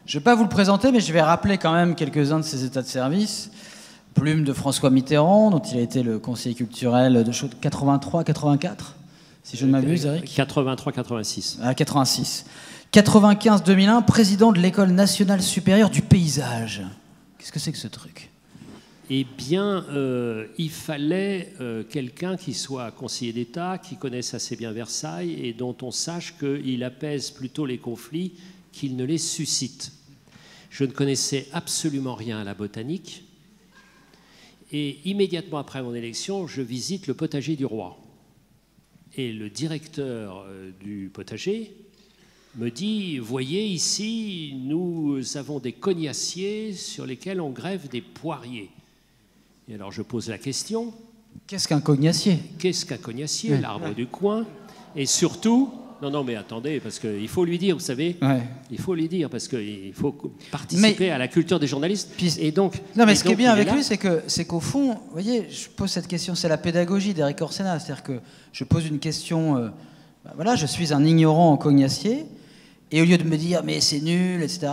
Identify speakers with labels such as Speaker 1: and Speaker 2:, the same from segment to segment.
Speaker 1: Je ne vais pas vous le présenter, mais je vais rappeler quand même quelques-uns de ses états de service. Plume de François Mitterrand, dont il a été le conseiller culturel de 83-84, si je ne m'abuse, Eric.
Speaker 2: 83-86.
Speaker 1: Ah, 86. 95-2001, président de l'École nationale supérieure du paysage. Qu'est-ce que c'est que ce truc?
Speaker 2: Eh bien, il fallait quelqu'un qui soit conseiller d'État, qui connaisse assez bien Versailles et dont on sache qu'il apaise plutôt les conflits qu'il ne les suscite. Je ne connaissais absolument rien à la botanique. Et immédiatement après mon élection, je visite le potager du roi. Et le directeur du potager me dit, voyez ici, nous avons des cognassiers sur lesquels on greffe des poiriers. Et alors je pose la question.
Speaker 1: Qu'est-ce qu'un cognassier?
Speaker 2: Qu'est-ce qu'un cognassier, l'arbre du coin? Et surtout, non mais attendez, parce qu'il faut lui dire, vous savez, il faut lui dire, parce qu'il faut participer à la culture des journalistes.
Speaker 1: Et donc, non, mais ce qui est bien avec lui, c'est qu'au fond, vous voyez, je pose cette question, c'est la pédagogie d'Éric Orsena, c'est-à-dire que je pose une question, voilà, je suis un ignorant en cognassier, et au lieu de me dire, mais c'est nul, etc.,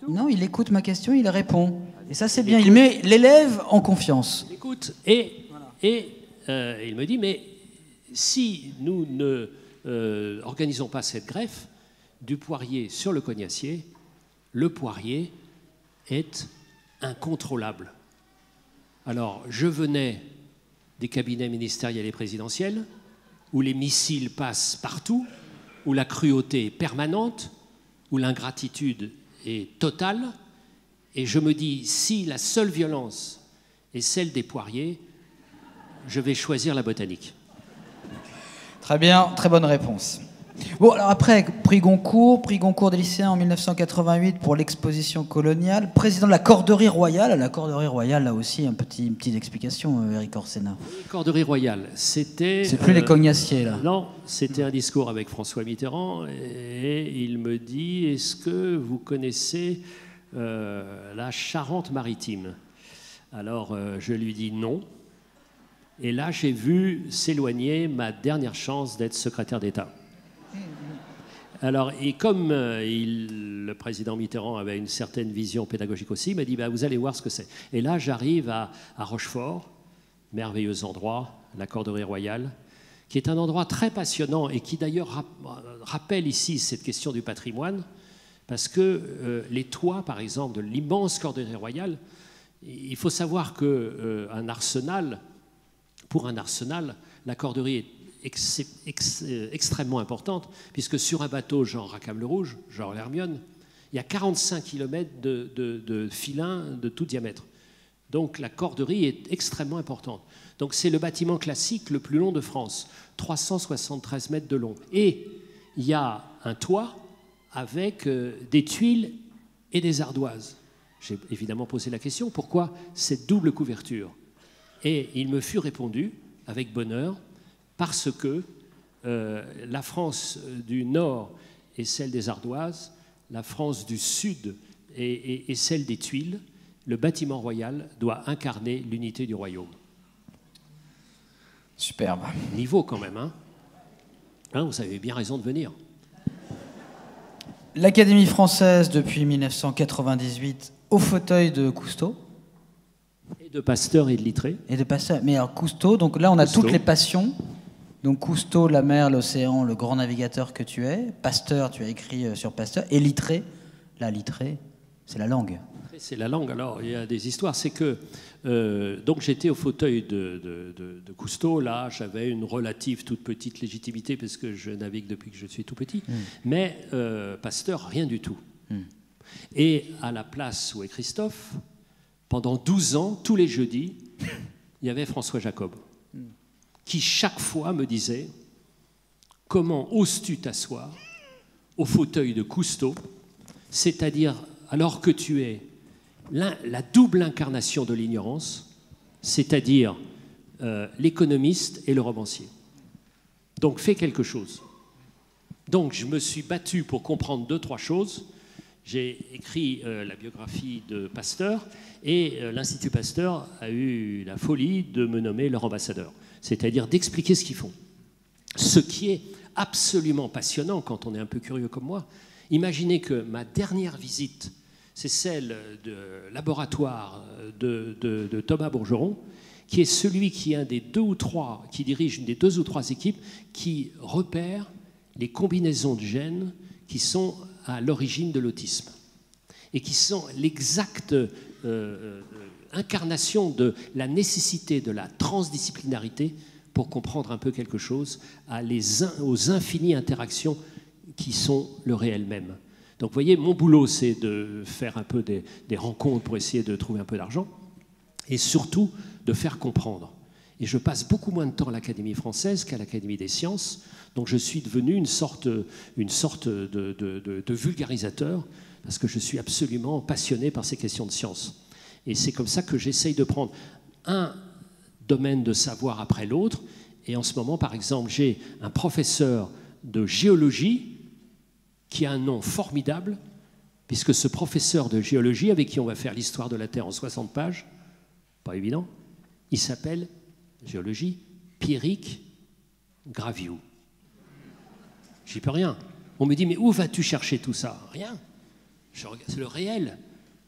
Speaker 1: non, il écoute ma question, il répond. Et ça, c'est bien, il met l'élève en confiance.
Speaker 2: Il écoute, et il me dit, mais si nous ne organisons pas cette greffe du poirier sur le cognassier, le poirier est incontrôlable. Alors, je venais des cabinets ministériels et présidentiels, où les missiles passent partout, où la cruauté est permanente, où l'ingratitude est totale, et je me dis, si la seule violence est celle des poiriers, je vais choisir la botanique.
Speaker 1: Très bien, très bonne réponse. Bon, alors après, prix Goncourt des lycéens en 1988 pour l'exposition coloniale, président de la Corderie Royale. La Corderie Royale, là aussi, une petite explication, Éric Orsena.
Speaker 2: Corderie Royale, c'était...
Speaker 1: C'est plus les cognassiers, là.
Speaker 2: Non, c'était un discours avec François Mitterrand, et il me dit, est-ce que vous connaissez la Charente-Maritime? Alors, je lui dis non. Et là, j'ai vu s'éloigner ma dernière chance d'être secrétaire d'État. Alors, et comme le président Mitterrand avait une certaine vision pédagogique aussi, il m'a dit, bah, vous allez voir ce que c'est. Et là, j'arrive à Rochefort, merveilleux endroit, la Corderie Royale, qui est un endroit très passionnant et qui d'ailleurs rappelle ici cette question du patrimoine, parce que les toits, par exemple, de l'immense Corderie Royale, il faut savoir qu'un arsenal, pour un arsenal, la corderie est extrêmement importante, puisque sur un bateau genre Rackham-le-Rouge, genre l'Hermione, il y a 45 km de filins de tout diamètre. Donc la corderie est extrêmement importante. Donc c'est le bâtiment classique le plus long de France, 373 mètres de long. Et il y a un toit avec des tuiles et des ardoises. J'ai évidemment posé la question, pourquoi cette double couverture? Et il me fut répondu, avec bonheur, parce que la France du Nord est celle des ardoises, la France du Sud est celle des tuiles. Le bâtiment royal doit incarner l'unité du royaume.
Speaker 1: Superbe.
Speaker 2: Niveau quand même, hein, vous avez bien raison de venir.
Speaker 1: L'Académie française depuis 1998 au fauteuil de Cousteau.
Speaker 2: Et de Pasteur et de Littré.
Speaker 1: Et de Pasteur. Mais alors Cousteau, donc là on a toutes les passions. Donc Cousteau, la mer, l'océan, le grand navigateur que tu es. Pasteur, tu as écrit sur Pasteur. Et Littré, là Littré, c'est la langue.
Speaker 2: C'est la langue. Alors il y a des histoires. C'est que donc j'étais au fauteuil de Cousteau. Là, j'avais une relative toute petite légitimité parce que je navigue depuis que je suis tout petit. Mais Pasteur, rien du tout. Et à la place où est Christophe, pendant 12 ans, tous les jeudis, il y avait François Jacob, qui chaque fois me disait « Comment oses-tu t'asseoir au fauteuil de Cousteau, c'est-à-dire alors que tu es la double incarnation de l'ignorance, c'est-à-dire l'économiste et le romancier. Donc fais quelque chose. » Donc je me suis battu pour comprendre 2-3 choses. J'ai écrit la biographie de Pasteur et l'Institut Pasteur a eu la folie de me nommer leur ambassadeur, c'est-à-dire d'expliquer ce qu'ils font. Ce qui est absolument passionnant quand on est un peu curieux comme moi, Imaginez que ma dernière visite, c'est celle du laboratoire de Thomas Bourgeron, qui est celui qui est qui dirige une des 2 ou 3 équipes qui repère les combinaisons de gènes qui sont à l'origine de l'autisme et qui sont l'exacte incarnation de la nécessité de la transdisciplinarité pour comprendre un peu quelque chose aux infinies interactions qui sont le réel même. Donc vous voyez, mon boulot, c'est de faire un peu des rencontres pour essayer de trouver un peu d'argent et surtout de faire comprendre. Et je passe beaucoup moins de temps à l'Académie française qu'à l'Académie des sciences, donc je suis devenu une sorte de vulgarisateur parce que je suis absolument passionné par ces questions de science. Et c'est comme ça que j'essaye de prendre un domaine de savoir après l'autre. Et en ce moment, par exemple, j'ai un professeur de géologie qui a un nom formidable, puisque ce professeur de géologie, avec qui on va faire l'histoire de la Terre en 60 pages, pas évident, il s'appelle, géologie, Pierrick Graviou. J'y peux rien. On me dit, mais où vas-tu chercher tout ça? Rien. C'est le réel.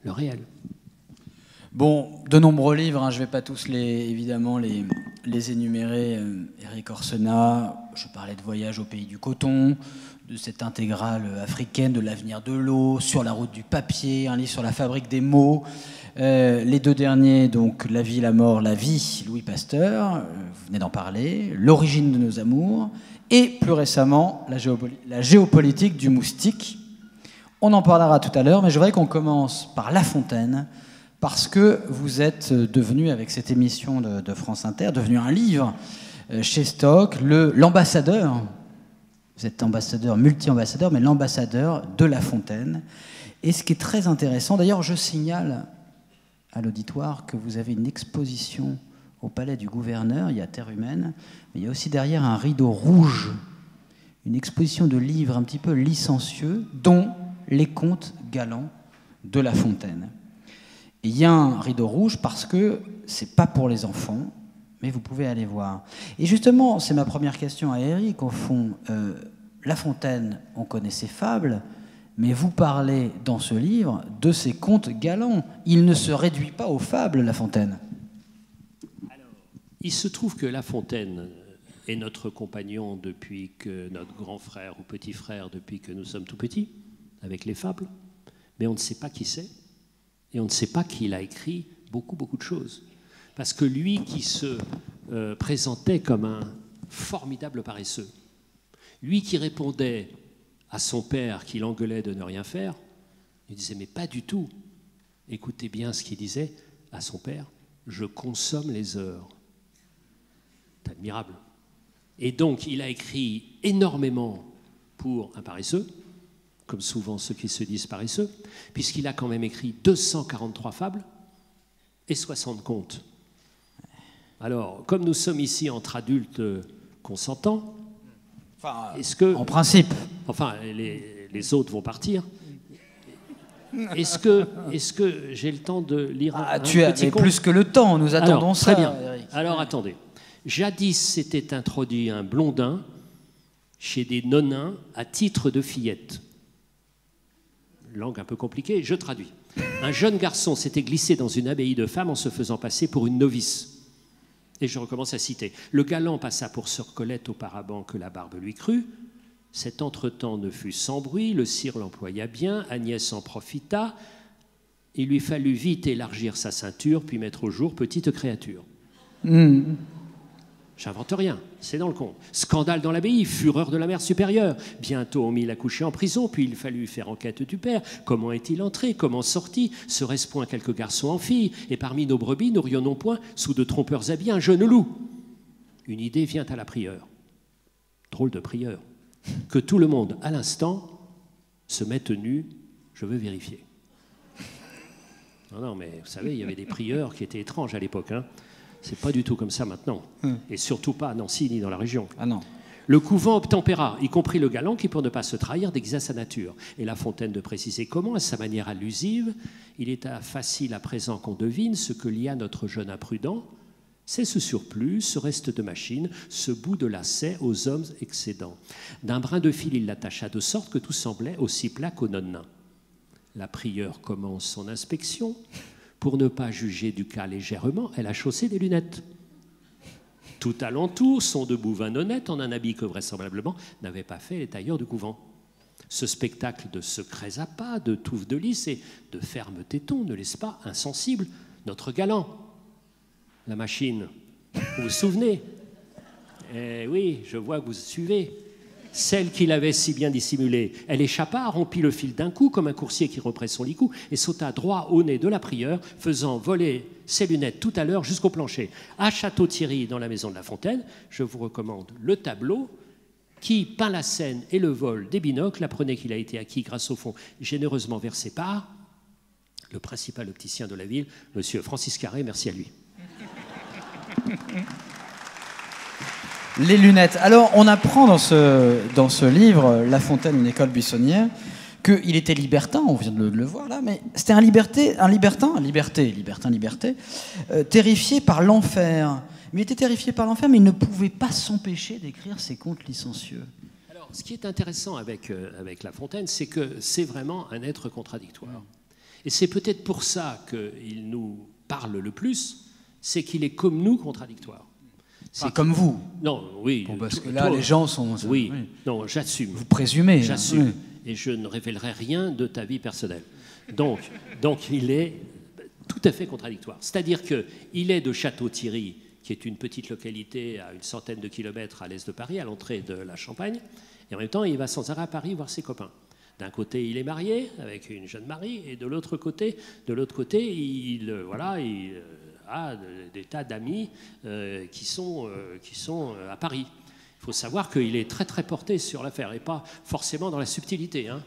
Speaker 2: Le réel.
Speaker 1: Bon, de nombreux livres, hein, je ne vais pas tous évidemment les énumérer. Erik Orsena, je parlais de Voyage au pays du coton, de cette intégrale africaine, de l'avenir de l'eau, Sur la route du papier, un livre sur la fabrique des mots. Les 2 derniers, donc La vie, la mort, la vie, Louis Pasteur, vous venez d'en parler, L'origine de nos amours, et plus récemment, la géopolitique du moustique. On en parlera tout à l'heure, mais je voudrais qu'on commence par La Fontaine, parce que vous êtes devenu, avec cette émission de France Inter, devenu un livre chez Stock, l'ambassadeur, vous êtes ambassadeur, multi-ambassadeur, mais l'ambassadeur de La Fontaine. Et ce qui est très intéressant, d'ailleurs je signale à l'auditoire que vous avez une exposition au Palais du Gouverneur, il y a Terre humaine, mais il y a aussi derrière un rideau rouge, une exposition de livres un petit peu licencieux, dont les contes galants de La Fontaine. Et il y a un rideau rouge parce que c'est pas pour les enfants, mais vous pouvez aller voir. Et justement, c'est ma première question à Erik, au fond. La Fontaine, on connaît ses fables, mais vous parlez dans ce livre de ses contes galants. Il ne se réduit pas aux fables, La Fontaine.
Speaker 2: Alors, il se trouve que La Fontaine est notre compagnon depuis que notre grand frère ou petit frère, depuis que nous sommes tout petits, avec les fables, mais on ne sait pas qui c'est, et on ne sait pas qu'il a écrit beaucoup de choses. Parce que lui qui se présentait comme un formidable paresseux, lui qui répondait à son père qui l'engueulait de ne rien faire, il disait mais pas du tout. Écoutez bien ce qu'il disait à son père, je consomme les heures. C'est admirable. Et donc il a écrit énormément pour un paresseux, comme souvent ceux qui se disent paresseux, puisqu'il a quand même écrit 243 fables et 60 contes. Alors, comme nous sommes ici entre adultes consentants, est-ce que...
Speaker 1: En principe.
Speaker 2: Enfin, les autres vont partir. Est-ce que j'ai le temps de lire un
Speaker 1: tu as
Speaker 2: petit conte?
Speaker 1: plus que le temps, nous attendons. Alors, ça.
Speaker 2: Très bien. Eric. Alors, attendez. Jadis s'était introduit un blondin chez des nonins à titre de fillette. Langue un peu compliquée, je traduis. Un jeune garçon s'était glissé dans une abbaye de femmes en se faisant passer pour une novice. Et je recommence à citer. Le galant passa pour sœur Colette auparavant que la barbe lui crut. Cet entretemps ne fut sans bruit, le sire l'employa bien, Agnès en profita. Il lui fallut vite élargir sa ceinture, puis mettre au jour petite créature. J'invente rien, c'est dans le conte. Scandale dans l'abbaye, fureur de la mère supérieure. Bientôt on mit la coucher en prison, puis il fallut faire enquête du père. Comment est-il entré? Comment sorti? Serait-ce point quelques garçons en filles? Et parmi nos brebis, n'aurions-nous point, sous de trompeurs habits, un jeune loup? Une idée vient à la prieure. Drôle de prieure. Que tout le monde, à l'instant, se mette nu, je veux vérifier. Non, mais vous savez, il y avait des prieurs qui étaient étranges à l'époque, hein. C'est pas du tout comme ça maintenant. Et surtout pas à Nancy ni dans la région.
Speaker 1: Ah non.
Speaker 2: Le couvent obtempéra, y compris le galant qui, pour ne pas se trahir, déguisa sa nature. Et La Fontaine de préciser comment, à sa manière allusive, il est facile à présent qu'on devine ce que lia notre jeune imprudent, C'est ce surplus, ce reste de machine, ce bout de lacet aux hommes excédents. D'un brin de fil, il l'attacha de sorte que tout semblait aussi plat qu'au nonnin. La prieure commence son inspection. Pour ne pas juger du cas légèrement, elle a chaussé des lunettes. Tout alentour sont debout 20 honnêtes en un habit que vraisemblablement n'avaient pas fait les tailleurs du couvent. Ce spectacle de secrets appâts, de touffes de lys et de fermes tétons ne laisse pas insensible notre galant. La machine, vous vous souvenez? Eh oui, je vois que vous suivez. Celle qu'il avait si bien dissimulée. Elle échappa, rompit le fil d'un coup, comme un coursier qui represse son licou, et sauta droit au nez de la prieure, faisant voler ses lunettes tout à l'heure jusqu'au plancher. À Château-Thierry, dans la maison de La Fontaine, je vous recommande le tableau qui peint la scène et le vol des binocles. Apprenez qu'il a été acquis grâce au fonds généreusement versé par le principal opticien de la ville, M. Francis Carré. Merci à lui.
Speaker 1: Les lunettes. Alors, on apprend dans ce livre, La Fontaine, une école buissonnière, qu'il était libertin, on vient de le voir là, mais c'était un libertin, terrifié par l'enfer. Il était terrifié par l'enfer, mais il ne pouvait pas s'empêcher d'écrire ses contes licencieux.
Speaker 2: Alors, ce qui est intéressant avec La Fontaine, c'est que c'est vraiment un être contradictoire. Et c'est peut-être pour ça qu'il nous parle le plus, c'est qu'il est comme nous contradictoire.
Speaker 1: C'est comme vous.
Speaker 2: Non, oui.
Speaker 1: Bon, parce que là, les gens sont...
Speaker 2: Oui, non, j'assume.
Speaker 1: Vous présumez.
Speaker 2: J'assume.
Speaker 1: Oui.
Speaker 2: Et je ne révélerai rien de ta vie personnelle. Donc il est tout à fait contradictoire. C'est-à-dire qu'il est de Château-Thierry, qui est une petite localité à une centaine de kilomètres à l'est de Paris, à l'entrée de la Champagne, et en même temps, il va sans arrêt à Paris voir ses copains. D'un côté, il est marié avec une jeune Marie, et de l'autre côté, il a des tas d'amis qui sont à Paris. Il faut savoir qu'il est très très porté sur l'affaire et pas forcément dans la subtilité. Hein.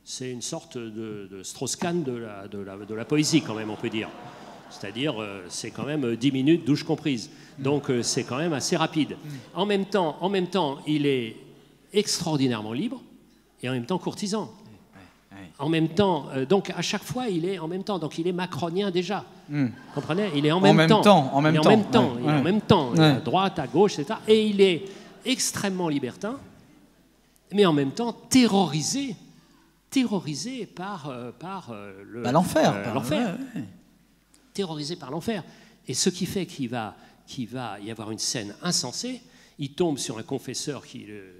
Speaker 2: C'est une sorte de Strauss-Kahn de la poésie quand même, on peut dire. C'est-à-dire, c'est quand même 10 minutes, douche comprise. Donc c'est quand même assez rapide. En même temps, il est extraordinairement libre et en même temps courtisan. En même temps, donc à chaque fois, il est en même temps. Donc il est macronien déjà. Comprenez? Il est en même temps. Il est en même temps. À droite, à gauche, etc. Et il est extrêmement libertin, mais en même temps terrorisé par
Speaker 1: l'enfer.
Speaker 2: L'enfer. Terrorisé par l'enfer. Et ce qui fait qu'il va y avoir une scène insensée. Il tombe sur un confesseur qui le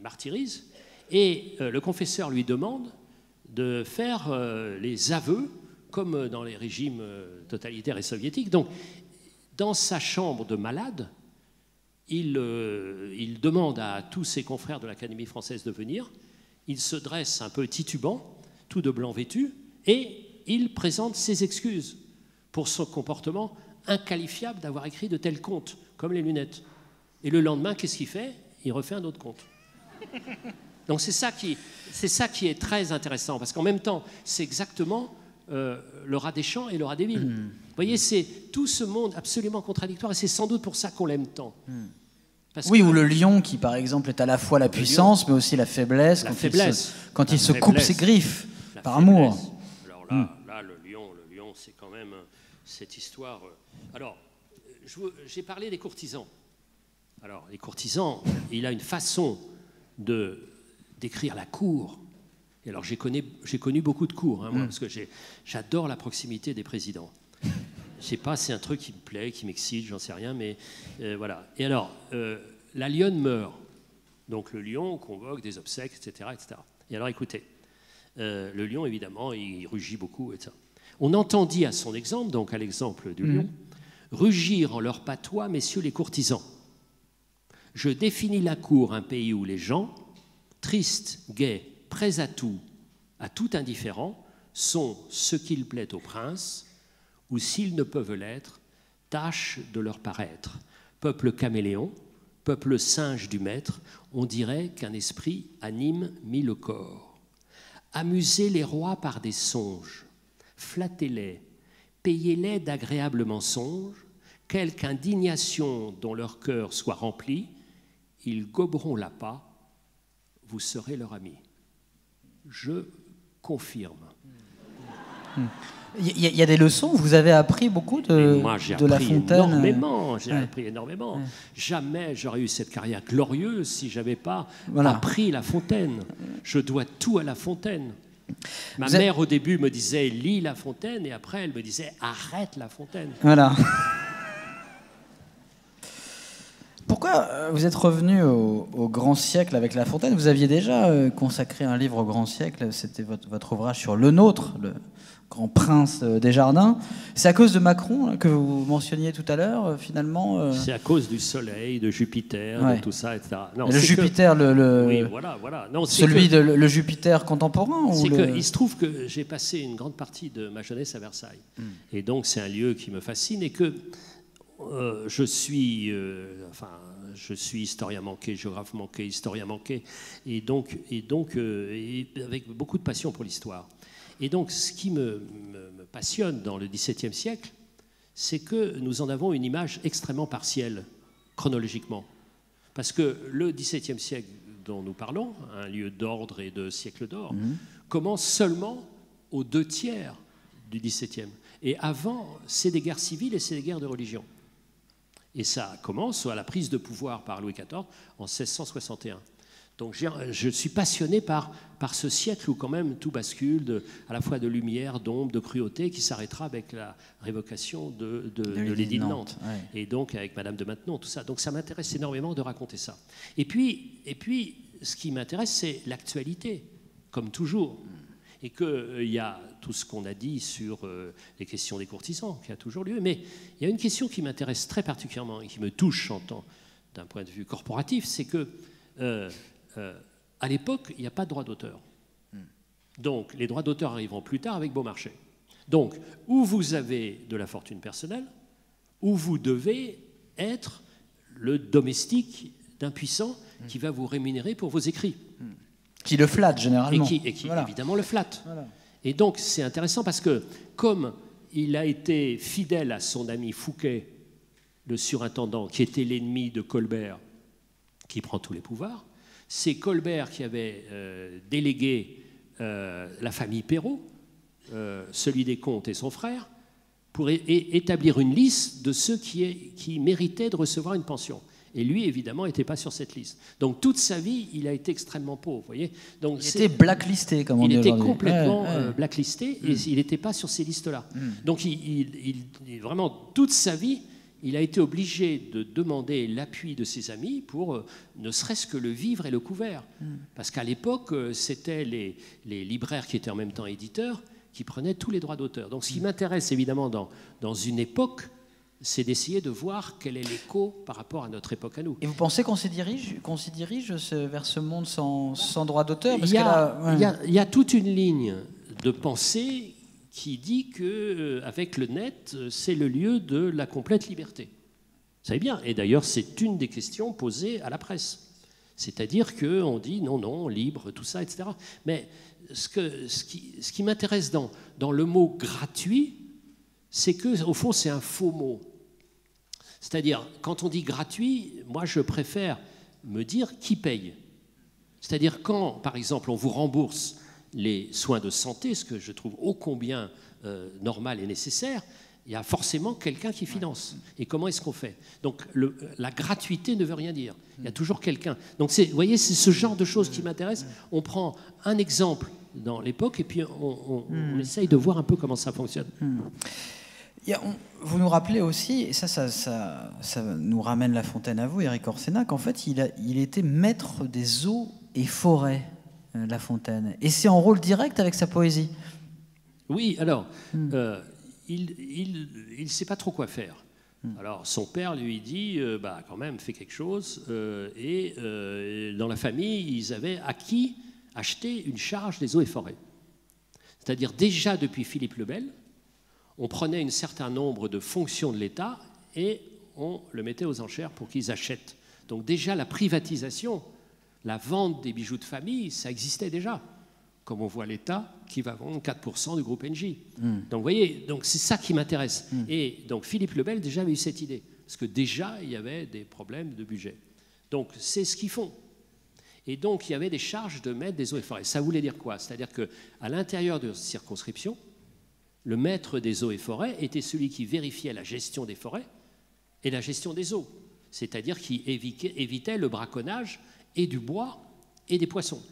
Speaker 2: martyrise, et le confesseur lui demande de faire les aveux, comme dans les régimes totalitaires et soviétiques. Donc, dans sa chambre de malade, il demande à tous ses confrères de l'Académie française de venir. Il se dresse un peu titubant, tout de blanc vêtu, et il présente ses excuses pour son comportement inqualifiable d'avoir écrit de tels contes, comme les lunettes. Et le lendemain, qu'est-ce qu'il fait? Il refait un autre conte. Donc c'est ça qui est très intéressant, parce qu'en même temps, c'est exactement le rat des champs et le rat des villes. Vous voyez, c'est tout ce monde absolument contradictoire, et c'est sans doute pour ça qu'on l'aime tant.
Speaker 1: Oui, ou le lion qui, par exemple, est à la fois la puissance, mais aussi la faiblesse, quand il se coupe ses griffes, par amour.
Speaker 2: Alors là, le lion, c'est quand même cette histoire... Alors, j'ai parlé des courtisans. Alors, les courtisans, il a une façon d'écrire la cour. Et alors, j'ai connu beaucoup de cours, hein, moi, parce que j'adore la proximité des présidents. Je sais pas, c'est un truc qui me plaît, qui m'excite, j'en sais rien, mais voilà. Et alors, la lionne meurt. Donc, le lion convoque des obsèques, etc., etc. Et alors, écoutez, le lion, évidemment, il rugit beaucoup, etc. On entendit à son exemple, donc à l'exemple du lion, rugir en leur patois, messieurs les courtisans. Je définis la cour, un pays où les gens, tristes, gais, prêts à tout indifférent, sont ce qu'il plaît au prince, ou s'ils ne peuvent l'être, tâche de leur paraître. Peuple caméléon, peuple singe du maître, on dirait qu'un esprit anime mille corps. Amusez les rois par des songes, flattez-les, payez-les d'agréables mensonges, quelque indignation dont leur cœur soit rempli, ils goberont l'appât, vous serez leur ami. Je confirme.
Speaker 1: Il y a des leçons, vous avez appris beaucoup de La Fontaine.
Speaker 2: J'ai appris énormément. Jamais j'aurais eu cette carrière glorieuse si je n'avais pas appris La Fontaine. Je dois tout à La Fontaine. Ma mère, au début, me disait « lis La Fontaine » et après, elle me disait « arrête La Fontaine ».
Speaker 1: Voilà. Pourquoi vous êtes revenu au grand siècle avec La Fontaine? Vous aviez déjà consacré un livre au grand siècle, c'était votre ouvrage sur Le Nôtre, le grand prince des jardins. C'est à cause de Macron que vous mentionniez tout à l'heure, finalement
Speaker 2: C'est à cause du soleil, de Jupiter, de tout ça, etc. Non,
Speaker 1: le Jupiter,
Speaker 2: oui, voilà. Non,
Speaker 1: le Jupiter contemporain
Speaker 2: Il se trouve que j'ai passé une grande partie de ma jeunesse à Versailles. Et donc, c'est un lieu qui me fascine et que je suis historien manqué, géographe manqué, historien manqué, et avec beaucoup de passion pour l'histoire. Et donc, ce qui me passionne dans le XVIIe siècle, c'est que nous en avons une image extrêmement partielle, chronologiquement. Parce que le XVIIe siècle dont nous parlons, un lieu d'ordre et de siècle d'or, commence seulement aux 2/3 du XVIIe. Et avant, c'est des guerres civiles et c'est des guerres de religion. Et ça commence à la prise de pouvoir par Louis XIV en 1661. Donc je suis passionné par ce siècle où quand même tout bascule, à la fois de lumière, d'ombre, de cruauté, qui s'arrêtera avec la révocation de l'édit de Nantes. Ouais. Et donc avec Madame de Maintenon, tout ça. Donc ça m'intéresse énormément de raconter ça. Et puis ce qui m'intéresse, c'est l'actualité, comme toujours. Et qu'il y a tout ce qu'on a dit sur les questions des courtisans, qui a toujours lieu. Mais il y a une question qui m'intéresse très particulièrement et qui me touche d'un point de vue corporatif, c'est que à l'époque, il n'y a pas de droit d'auteur. Donc, les droits d'auteur arriveront plus tard avec Beaumarchais. Donc, ou vous avez de la fortune personnelle, ou vous devez être le domestique d'un puissant qui va vous rémunérer pour vos écrits.
Speaker 1: Qui le flatte, généralement.
Speaker 2: Et qui évidemment, le flatte. Voilà. Et donc, c'est intéressant parce que, comme il a été fidèle à son ami Fouquet, le surintendant, qui était l'ennemi de Colbert, qui prend tous les pouvoirs, c'est Colbert qui avait délégué la famille Perrault, celui des comtes et son frère, pour établir une liste de ceux qui méritaient de recevoir une pension. Et lui, évidemment, n'était pas sur cette liste. Donc, toute sa vie, il a été extrêmement pauvre. Voyez. Donc,
Speaker 1: il était blacklisté, comme on dit aujourd'hui.
Speaker 2: Il était complètement blacklisté et il n'était pas sur ces listes-là. Donc, vraiment, toute sa vie, il a été obligé de demander l'appui de ses amis pour ne serait-ce que le vivre et le couvert. Parce qu'à l'époque, c'était les libraires qui étaient en même temps éditeurs qui prenaient tous les droits d'auteur. Donc, ce qui m'intéresse, évidemment, dans une époque, c'est d'essayer de voir quel est l'écho par rapport à notre époque à nous.
Speaker 1: Et vous pensez qu'on s'y dirige vers ce monde sans droit d'auteur?
Speaker 2: Il y a toute une ligne de pensée qui dit qu'avec le net, c'est le lieu de la complète liberté. Vous savez bien, et d'ailleurs, c'est une des questions posées à la presse. C'est-à-dire qu'on dit non, libre, tout ça, etc. Mais ce qui m'intéresse dans le mot « gratuit », c'est qu'au fond, c'est un faux mot. C'est-à-dire, quand on dit gratuit, moi, je préfère me dire qui paye. C'est-à-dire, quand, par exemple, on vous rembourse les soins de santé, ce que je trouve ô combien normal et nécessaire, il y a forcément quelqu'un qui finance. Et comment est-ce qu'on fait? Donc, la gratuité ne veut rien dire. Il y a toujours quelqu'un. Donc, vous voyez, c'est ce genre de choses qui m'intéressent. On prend un exemple dans l'époque et puis on essaye de voir un peu comment ça fonctionne.
Speaker 1: Vous nous rappelez aussi, et ça nous ramène La Fontaine à vous, Éric Orsena, qu'en fait, il était maître des eaux et forêts, La Fontaine. Et c'est en rôle direct avec sa poésie.
Speaker 2: Oui, alors, il ne sait pas trop quoi faire. Alors, son père lui dit, quand même, fais quelque chose. Et dans la famille, ils avaient acheté une charge des eaux et forêts. C'est-à-dire, déjà depuis Philippe le Bel, on prenait un certain nombre de fonctions de l'État et on le mettait aux enchères pour qu'ils achètent. Donc déjà, la privatisation, la vente des bijoux de famille, ça existait déjà. Comme on voit l'État qui va vendre 4% du groupe Engie. Donc vous voyez, c'est ça qui m'intéresse. Et donc Philippe le Bel déjà avait eu cette idée, parce que déjà, il y avait des problèmes de budget. Donc c'est ce qu'ils font. Et donc il y avait des charges de maître des eaux et forêts. Ça voulait dire quoi? C'est-à-dire qu'à l'intérieur de circonscriptions, Le maître des eaux et forêts était celui qui vérifiait la gestion des forêts et la gestion des eaux, c'est-à-dire qui évitait le braconnage et du bois et des poissons.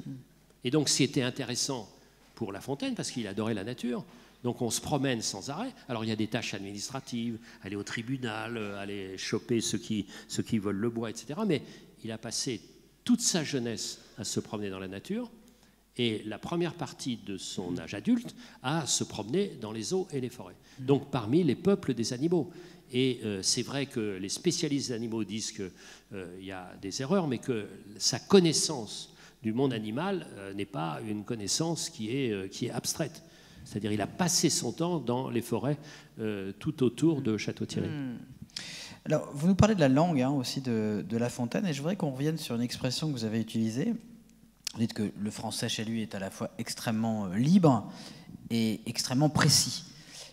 Speaker 2: Et donc c'était intéressant pour La Fontaine parce qu'il adorait la nature. Donc on se promène sans arrêt. Alors il y a des tâches administratives, aller au tribunal, aller choper ceux qui volent le bois, etc. Mais il a passé toute sa jeunesse à se promener dans la nature et la première partie de son âge adulte à se promener dans les eaux et les forêts. Donc parmi les peuples des animaux. Et c'est vrai que les spécialistes des animaux disent qu'il y a des erreurs, mais que sa connaissance du monde animal n'est pas une connaissance qui est abstraite. C'est-à-dire qu'il a passé son temps dans les forêts tout autour de Château-Thierry.
Speaker 1: Alors, vous nous parlez de la langue aussi de La Fontaine, et je voudrais qu'on revienne sur une expression que vous avez utilisée. Vous dites que le français chez lui est à la fois extrêmement libre et extrêmement précis.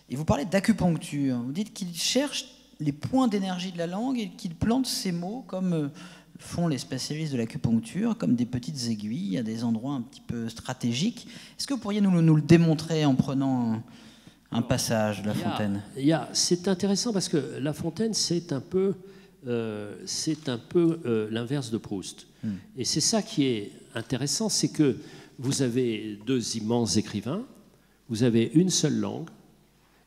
Speaker 1: Et vous parlez d'acupuncture. Vous dites qu'il cherche les points d'énergie de la langue et qu'il plante ces mots comme font les spécialistes de l'acupuncture, comme des petites aiguilles à des endroits un petit peu stratégiques. Est-ce que vous pourriez nous le démontrer en prenant un passage de La Fontaine?
Speaker 2: C'est intéressant parce que La Fontaine, c'est un peu l'inverse de Proust. Et c'est ça qui est intéressant, c'est que vous avez deux immenses écrivains, vous avez une seule langue,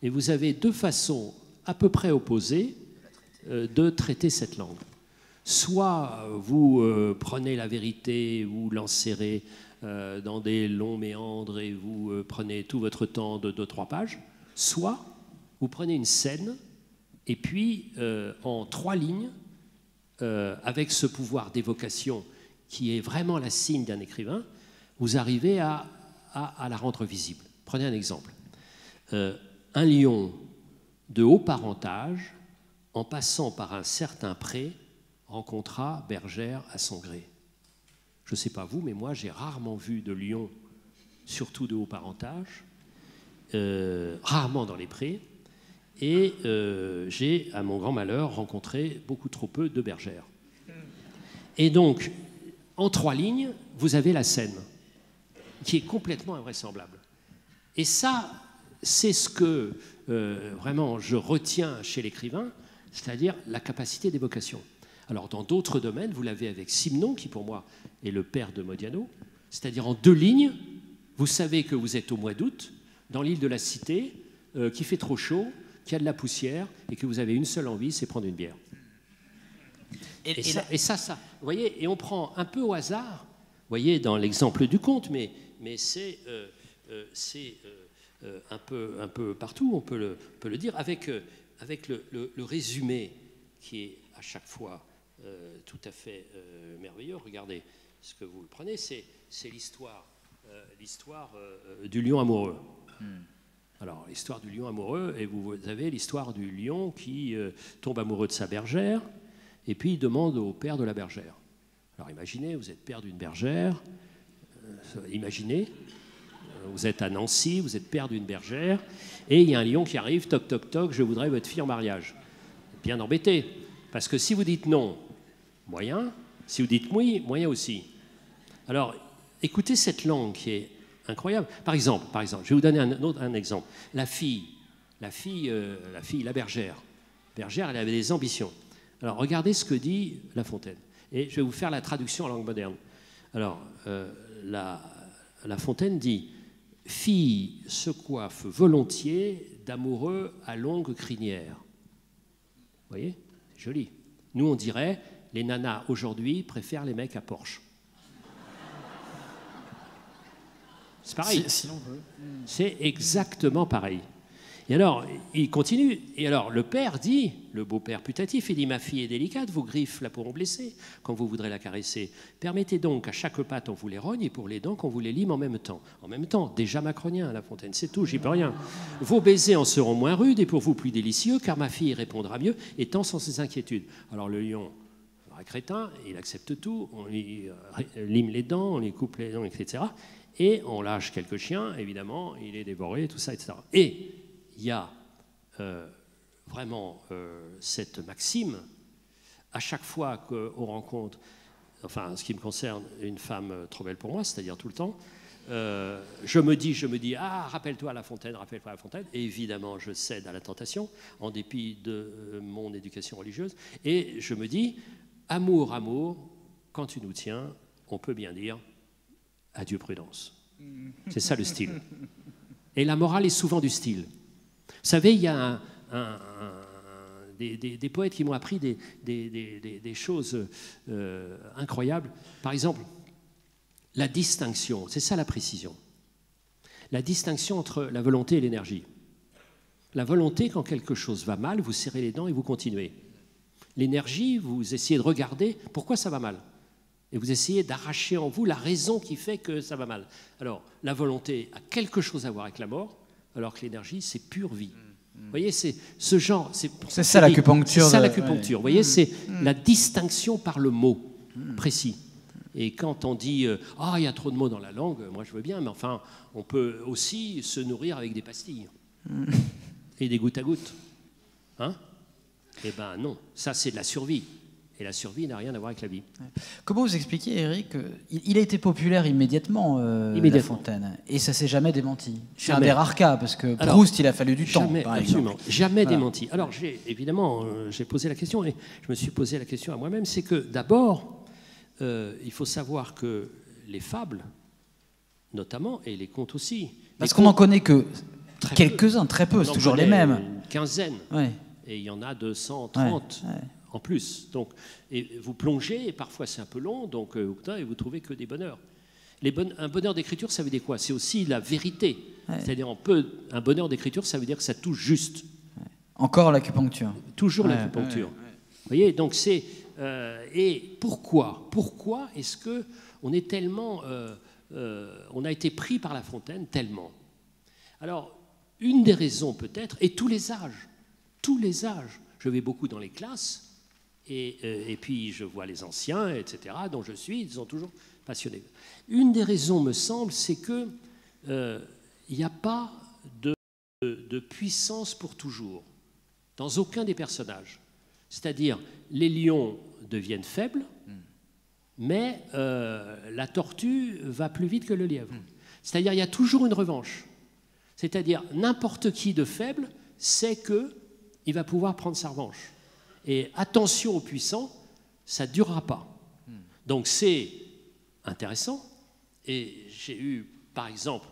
Speaker 2: et vous avez deux façons à peu près opposées de traiter cette langue. Soit vous prenez la vérité, vous l'enserrez dans des longs méandres et vous prenez tout votre temps de 2-3 pages, soit vous prenez une scène et puis en 3 lignes, avec ce pouvoir d'évocation qui est vraiment la signe d'un écrivain, vous arrivez à la rendre visible. Prenez un exemple. Un lion de haut parentage, en passant par un certain pré, rencontra bergère à son gré. Je ne sais pas vous, mais moi j'ai rarement vu de lion, surtout de haut parentage, rarement dans les prés, et j'ai, à mon grand malheur, rencontré beaucoup trop peu de bergères. Et donc, en 3 lignes, vous avez la scène, qui est complètement invraisemblable. Et ça, c'est ce que vraiment je retiens chez l'écrivain, c'est-à-dire la capacité d'évocation. Alors dans d'autres domaines, vous l'avez avec Simon, qui pour moi est le père de Modiano, c'est-à-dire en 2 lignes, vous savez que vous êtes au mois d'août, dans l'île de la Cité, qu'il fait trop chaud, qu'il y a de la poussière, et que vous avez une seule envie, c'est prendre une bière. Et ça, vous voyez, et on prend un peu au hasard, vous voyez, dans l'exemple du conte, mais c'est un peu partout, on peut le dire, avec le résumé qui est à chaque fois tout à fait merveilleux. Regardez ce que vous le prenez, c'est l'histoire du lion amoureux. Alors, l'histoire du lion amoureux, et vous avez l'histoire du lion qui tombe amoureux de sa bergère, et puis il demande au père de la bergère. Alors imaginez, vous êtes père d'une bergère, imaginez, vous êtes à Nancy, vous êtes père d'une bergère, et il y a un lion qui arrive, toc toc toc, je voudrais votre fille en mariage. Bien embêté, parce que si vous dites non, moyen, si vous dites oui, moyen aussi. Alors, écoutez cette langue qui est incroyable. Par exemple, je vais vous donner un exemple. La bergère, elle avait des ambitions. Alors, regardez ce que dit La Fontaine. Et je vais vous faire la traduction en langue moderne. Alors, La Fontaine dit « Fille se coiffe volontiers d'amoureux à longue crinière ». Vous voyez, c'est joli. Nous, on dirait « Les nanas aujourd'hui préfèrent les mecs à Porsche ». C'est pareil. Si l'on veut. C'est exactement pareil. Et alors, il continue. Et alors, le père dit, le beau-père putatif, il dit « Ma fille est délicate, vos griffes la pourront blesser quand vous voudrez la caresser. Permettez donc à chaque patte, on vous les rogne, et pour les dents, qu'on vous les lime en même temps. » En même temps, déjà macronien, La Fontaine, c'est tout, j'y peux rien. « Vos baisers en seront moins rudes, et pour vous plus délicieux, car ma fille répondra mieux, étant sans ses inquiétudes. » Alors, le lion, un crétin, il accepte tout, on lui lime les dents, on lui coupe les dents, etc. Et on lâche quelques chiens, évidemment, il est dévoré, tout ça, etc. Et il y a vraiment cette maxime, à chaque fois qu'on rencontre, enfin, ce qui me concerne, une femme trop belle pour moi, c'est-à-dire tout le temps, je me dis, ah, rappelle-toi La Fontaine, rappelle-toi La Fontaine. Et évidemment, je cède à la tentation, en dépit de mon éducation religieuse. Et je me dis, amour, amour, quand tu nous tiens, on peut bien dire adieu prudence. C'est ça le style. Et la morale est souvent du style. Vous savez, il y a des poètes qui m'ont appris des choses incroyables. Par exemple, la distinction, c'est ça la précision. La distinction entre la volonté et l'énergie. La volonté, quand quelque chose va mal, vous serrez les dents et vous continuez. L'énergie, vous essayez de regarder pourquoi ça va mal. Et vous essayez d'arracher en vous la raison qui fait que ça va mal. Alors, la volonté a quelque chose à voir avec la mort, alors que l'énergie, c'est pure vie. Vous voyez, c'est ce genre...
Speaker 1: C'est ça l'acupuncture.
Speaker 2: C'est ça l'acupuncture. Vous voyez, c'est la distinction par le mot précis. Et quand on dit « Ah, il y a trop de mots dans la langue », moi je veux bien, mais enfin, on peut aussi se nourrir avec des pastilles et des gouttes à gouttes. Hein? Eh bien non, ça c'est de la survie. Et la survie n'a rien à voir avec la vie.
Speaker 1: Comment vous expliquez, Éric, il a été populaire immédiatement, La Fontaine, et ça ne s'est jamais démenti. C'est un des rares cas, parce que Proust, il a fallu du temps, par exemple.
Speaker 2: Jamais démenti. Alors, évidemment, j'ai posé la question, et je me suis posé la question à moi-même, c'est que d'abord, il faut savoir que les fables, notamment, et les contes aussi...
Speaker 1: Parce qu'on n'en connaît que quelques-uns, très peu, c'est toujours les mêmes.
Speaker 2: Une quinzaine, et il y en a 230 en plus. Donc, et vous plongez, et parfois c'est un peu long, donc, et vous trouvez que des bonheurs. Un bonheur d'écriture, ça veut dire quoi? C'est aussi la vérité. C'est-à-dire, un bonheur d'écriture, ça veut dire que ça touche juste.
Speaker 1: Encore l'acupuncture.
Speaker 2: Toujours l'acupuncture. Vous voyez, donc c'est... et pourquoi est-ce qu'on est tellement... on a été pris par La Fontaine tellement? Alors, une des raisons peut-être, et tous les âges, je vais beaucoup dans les classes, et puis je vois les anciens, etc., dont je suis, ils sont toujours passionnés. Une des raisons, me semble, c'est qu'il n'y a pas de puissance pour toujours, dans aucun des personnages. C'est-à-dire, les lions deviennent faibles, mais la tortue va plus vite que le lièvre. C'est-à-dire, il y a toujours une revanche. C'est-à-dire, n'importe qui de faible sait qu'il va pouvoir prendre sa revanche. Et attention aux puissants, ça ne durera pas. Donc c'est intéressant. Et j'ai eu, par exemple,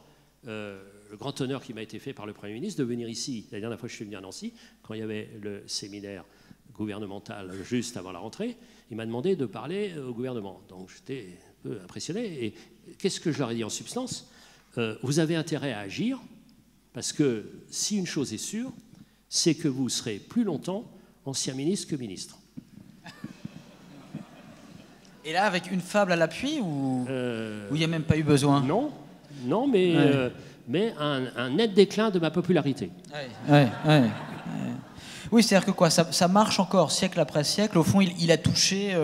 Speaker 2: le grand honneur qui m'a été fait par le Premier ministre de venir ici. La dernière fois que je suis venu à Nancy, quand il y avait le séminaire gouvernemental juste avant la rentrée, il m'a demandé de parler au gouvernement. Donc j'étais un peu impressionné. Et qu'est-ce que je leur ai dit en substance? Vous avez intérêt à agir, parce que si une chose est sûre, c'est que vous serez plus longtemps ancien ministre que ministre.
Speaker 1: Et là, avec une fable à l'appui, ou il n'y a même pas eu besoin?
Speaker 2: Non, mais un net déclin de ma popularité.
Speaker 1: Oui, c'est-à-dire que quoi, ça marche encore, siècle après siècle. Au fond, il a touché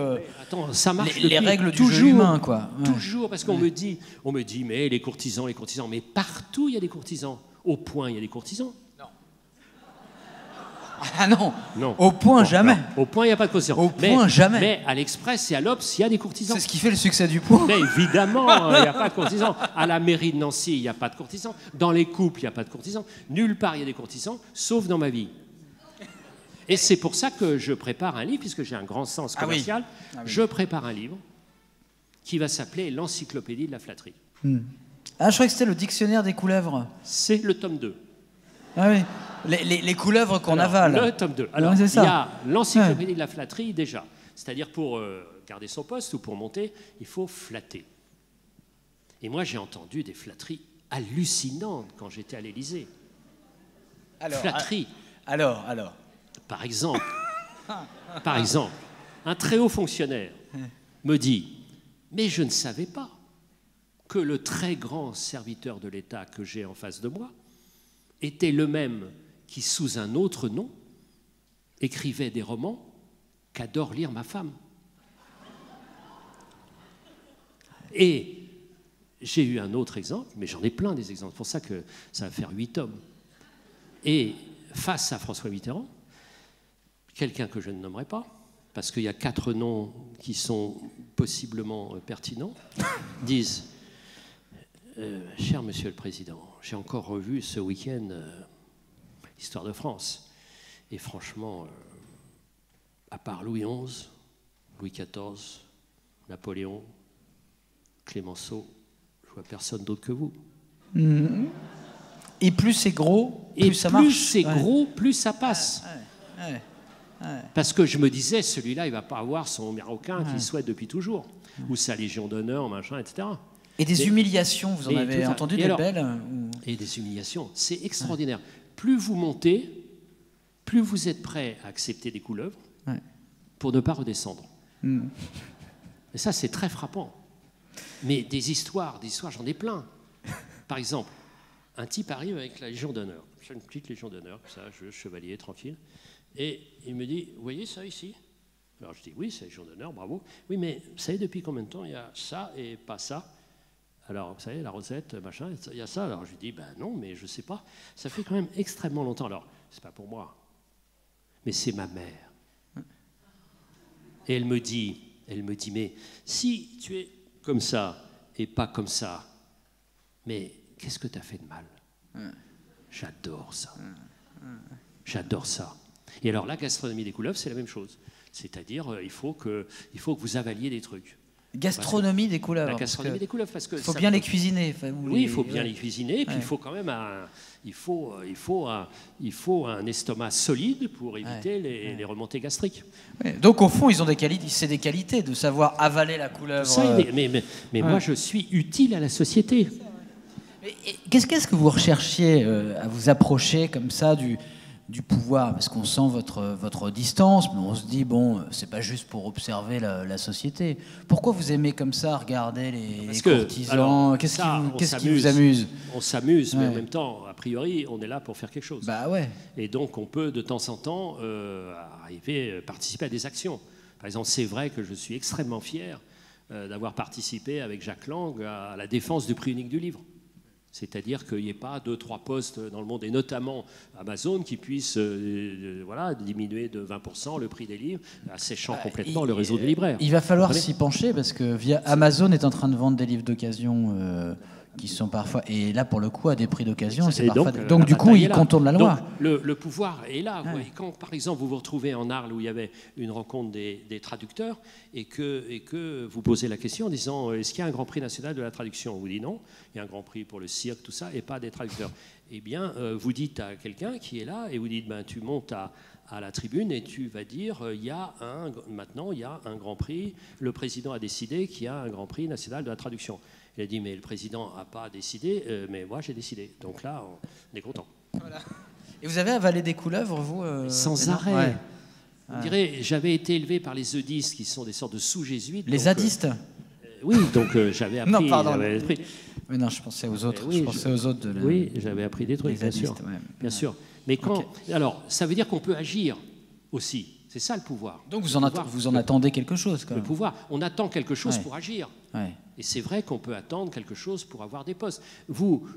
Speaker 2: ça marche
Speaker 1: les règles du jeu humain, quoi.
Speaker 2: Toujours, parce qu'on me dit, mais les courtisans, mais partout il y a des courtisans. Au point, il y a des courtisans.
Speaker 1: Ah non, au point jamais.
Speaker 2: Non. Au point, il n'y a pas de courtisans.
Speaker 1: Au point jamais.
Speaker 2: Mais à l'Express et à l'Obs, il y a des courtisans.
Speaker 1: C'est ce qui fait le succès du point.
Speaker 2: Mais évidemment, il n'y a pas de courtisans. À la mairie de Nancy, il n'y a pas de courtisans. Dans les couples, il n'y a pas de courtisans. Nulle part, il y a des courtisans, sauf dans ma vie. Et c'est pour ça que je prépare un livre, puisque j'ai un grand sens commercial. Je prépare un livre qui va s'appeler l'Encyclopédie de la flatterie.
Speaker 1: Ah, je croyais que c'était le dictionnaire des couleuvres.
Speaker 2: C'est le tome 2.
Speaker 1: Ah oui. Les couleuvres qu'on avale.
Speaker 2: Le tome 2. Alors, il y a l'encyclopédie de la flatterie déjà. C'est-à-dire pour garder son poste ou pour monter, il faut flatter. Et moi, j'ai entendu des flatteries hallucinantes quand j'étais à l'Élysée. Flatterie.
Speaker 1: Alors.
Speaker 2: Par exemple, un très haut fonctionnaire me dit « Mais je ne savais pas que le très grand serviteur de l'État que j'ai en face de moi était le même qui, sous un autre nom, écrivait des romans qu'adore lire ma femme. » Et j'ai eu un autre exemple, mais j'en ai plein des exemples, c'est pour ça que ça va faire 8 tomes. Et face à François Mitterrand, quelqu'un que je ne nommerai pas, parce qu'il y a 4 noms qui sont possiblement pertinents, disent Cher Monsieur le Président, j'ai encore revu ce week-end l'histoire de France. Et franchement, à part Louis XI, Louis XIV, Napoléon, Clémenceau, je vois personne d'autre que vous.
Speaker 1: Et plus c'est gros, plus ça marche.
Speaker 2: Plus c'est gros, plus ça passe. Parce que je me disais, celui-là, il ne va pas avoir son marocain qu'il souhaite depuis toujours, ou sa Légion d'honneur, machin, etc.
Speaker 1: Et des humiliations, vous en avez entendu des belles
Speaker 2: Et des humiliations, c'est extraordinaire. Plus vous montez, plus vous êtes prêt à accepter des couleuvres pour ne pas redescendre. Et ça, c'est très frappant. Mais des histoires, j'en ai plein. Par exemple, un type arrive avec la Légion d'honneur. J'ai une petite Légion d'honneur, ça, chevalier, tranquille. Et il me dit, vous voyez ça ici? Alors je dis, oui, c'est la Légion d'honneur, bravo. Oui, mais vous savez depuis combien de temps il y a ça et pas ça? Alors, vous savez, la rosette, machin, il y a ça. Alors je lui dis, ben non, mais je ne sais pas. Ça fait quand même extrêmement longtemps. Alors, c'est pas pour moi, mais c'est ma mère. Et elle me dit, mais si tu es comme ça et pas comme ça, mais qu'est-ce que tu as fait de mal? J'adore ça. J'adore ça. Et alors, la gastronomie des couleuvres, c'est la même chose. C'est-à-dire, il faut que vous avaliez des trucs.
Speaker 1: Gastronomie des couleuvres.
Speaker 2: La gastronomie des couleuvres, parce que
Speaker 1: il faut bien les cuisiner.
Speaker 2: Oui, il faut bien les cuisiner. Et puis, il faut quand même il faut un estomac solide pour éviter les remontées gastriques.
Speaker 1: Donc, au fond, ils ont des qualités. C'est des qualités de savoir avaler la couleuvre.
Speaker 2: Ça, mais moi, je suis utile à la société.
Speaker 1: Qu'est-ce que vous recherchiez à vous approcher comme ça du pouvoir? Parce qu'on sent votre distance, mais on se dit, bon, c'est pas juste pour observer la société. Pourquoi vous aimez comme ça regarder les courtisans? Qu'est-ce qui vous amuse?
Speaker 2: On s'amuse, mais en même temps, a priori, on est là pour faire quelque chose.
Speaker 1: Bah ouais.
Speaker 2: Et donc, on peut de temps en temps participer à des actions. Par exemple, c'est vrai que je suis extrêmement fier d'avoir participé avec Jacques Lang à la défense du prix unique du livre. C'est-à-dire qu'il n'y ait pas 2-3 postes dans le monde, et notamment Amazon, qui puissent diminuer de 20% le prix des livres, asséchant complètement le réseau des libraires.
Speaker 1: Il va falloir s'y pencher, parce que Amazon est en train de vendre des livres d'occasion qui sont parfois, et là pour le coup à des prix d'occasion, c'est parfois. Donc du coup, il contourne la loi.
Speaker 2: Donc, le pouvoir est là. Ouais. Quand par exemple vous vous retrouvez en Arles où il y avait une rencontre des traducteurs et que vous posez la question en disant est-ce qu'il y a un grand prix national de la traduction? On vous dit non, il y a un grand prix pour le cirque, tout ça, et pas des traducteurs. Eh bien, vous dites à quelqu'un qui est là et vous dites tu montes à la tribune et tu vas dire maintenant il y a un grand prix, le président a décidé qu'il y a un grand prix national de la traduction. Il a dit, mais le président n'a pas décidé, mais moi j'ai décidé. Donc là, on est content.
Speaker 1: Voilà. Et vous avez avalé des couleuvres, vous
Speaker 2: Sans arrêt. On dirait, j'avais été élevé par les eudistes, qui sont des sortes de sous-jésuites.
Speaker 1: Les zadistes
Speaker 2: oui, donc j'avais appris.
Speaker 1: Non, pardon. Mais non, je pensais aux autres.
Speaker 2: Oui, j'avais appris des trucs, bien sûr. Bien sûr. Mais quand. Okay. Alors, ça veut dire qu'on peut agir aussi. C'est ça le pouvoir.
Speaker 1: Donc vous en attendez quelque chose, quand même.
Speaker 2: Le pouvoir, on attend quelque chose pour agir. Et c'est vrai qu'on peut attendre quelque chose pour avoir des postes. Vous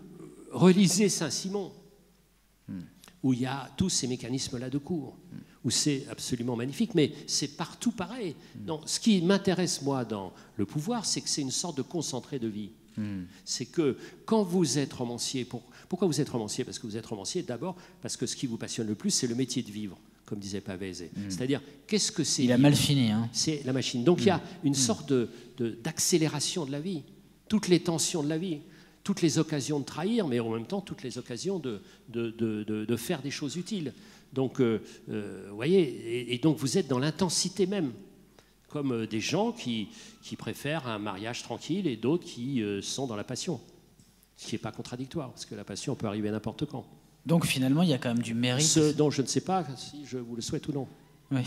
Speaker 2: relisez Saint-Simon, où il y a tous ces mécanismes-là de cours, où c'est absolument magnifique, mais c'est partout pareil. Non, ce qui m'intéresse, moi, dans le pouvoir, c'est que c'est une sorte de concentré de vie. C'est que quand vous êtes romancier, pourquoi vous êtes romancier? Parce que vous êtes romancier d'abord parce que ce qui vous passionne le plus, c'est le métier de vivre, comme disait Pavese. C'est-à-dire, qu'est-ce que c'est?
Speaker 1: Il a mal fini. Hein.
Speaker 2: C'est la machine. Donc il y a une sorte d'accélération de la vie, toutes les tensions de la vie, toutes les occasions de trahir, mais en même temps toutes les occasions de faire des choses utiles. Donc, vous voyez, et donc vous êtes dans l'intensité même, comme des gens qui préfèrent un mariage tranquille et d'autres qui sont dans la passion, ce qui n'est pas contradictoire, parce que la passion peut arriver n'importe quand.
Speaker 1: Donc finalement, il y a quand même du mérite.
Speaker 2: Ce dont je ne sais pas si je vous le souhaite ou non.
Speaker 1: Oui.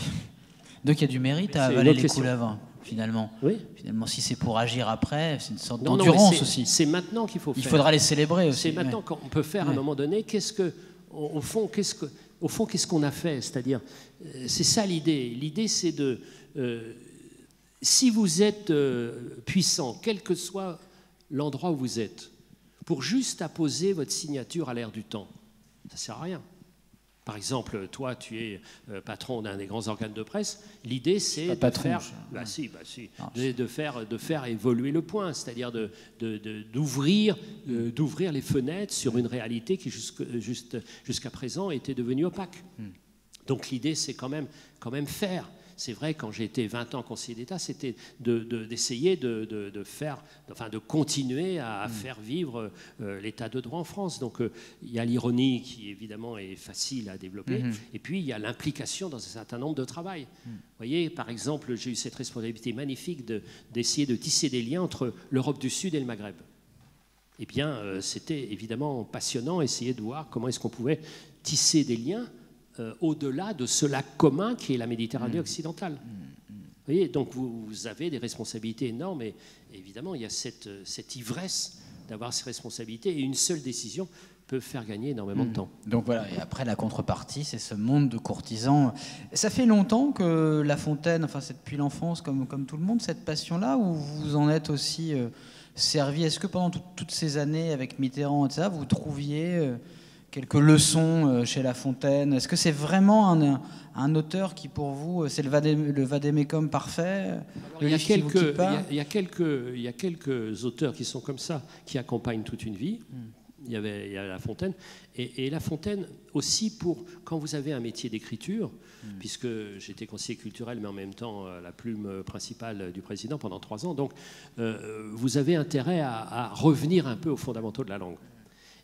Speaker 1: Donc il y a du mérite à avaler les couleuvres, finalement. Oui. Finalement, si c'est pour agir après, c'est une sorte d'endurance aussi.
Speaker 2: C'est maintenant qu'il faut faire.
Speaker 1: Il faudra les célébrer aussi.
Speaker 2: C'est maintenant qu'on peut faire à un moment donné. Au fond, qu'est-ce qu'on a fait? C'est-à-dire, c'est ça l'idée. L'idée, c'est de... si vous êtes puissant, quel que soit l'endroit où vous êtes, pour juste apposer votre signature à l'air du temps, ça ne sert à rien. Par exemple, toi, tu es patron d'un des grands organes de presse. L'idée, c'est de faire évoluer le point, c'est-à-dire d'ouvrir les fenêtres sur une réalité qui jusqu'à présent était devenue opaque. Donc l'idée, c'est quand même faire. C'est vrai, quand j'ai été 20 ans conseiller d'État, c'était d'essayer de continuer à faire vivre l'état de droit en France. Donc il y a l'ironie qui évidemment est facile à développer, et puis il y a l'implication dans un certain nombre de travail. Vous voyez, par exemple, j'ai eu cette responsabilité magnifique d'essayer de tisser des liens entre l'Europe du Sud et le Maghreb. Eh bien, c'était évidemment passionnant, essayer de voir comment est-ce qu'on pouvait tisser des liens au-delà de ce lac commun qui est la Méditerranée occidentale. Vous voyez, donc vous avez des responsabilités énormes, et évidemment, il y a cette ivresse d'avoir ces responsabilités, et une seule décision peut faire gagner énormément de temps.
Speaker 1: Donc voilà, et après la contrepartie, c'est ce monde de courtisans. Ça fait longtemps que La Fontaine, enfin c'est depuis l'enfance comme tout le monde, cette passion-là, ou vous en êtes aussi servi? Est-ce que pendant toutes ces années avec Mitterrand, etc., vous trouviez quelques leçons chez La Fontaine? Est-ce que c'est vraiment un auteur qui, pour vous, c'est le vade-mecum parfait?
Speaker 2: Il y a quelques auteurs qui sont comme ça, qui accompagnent toute une vie. Il y a La Fontaine. Et La Fontaine aussi, quand vous avez un métier d'écriture, puisque j'étais conseiller culturel, mais en même temps la plume principale du président pendant 3 ans, donc vous avez intérêt à revenir un peu aux fondamentaux de la langue.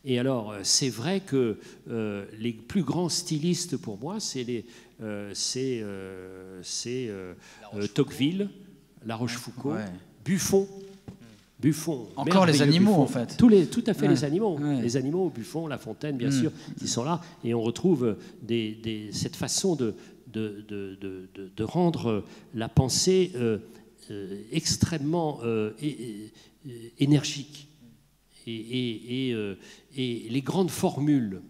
Speaker 2: Et alors, c'est vrai que les plus grands stylistes pour moi, c'est Tocqueville, La Rochefoucauld, Buffon.
Speaker 1: Encore les animaux,
Speaker 2: Buffon.
Speaker 1: en fait.
Speaker 2: Tout à fait, les animaux. Ouais. Les animaux, Buffon, La Fontaine, bien sûr, qui sont là. Et on retrouve cette façon de rendre la pensée extrêmement énergique. Et les grandes formules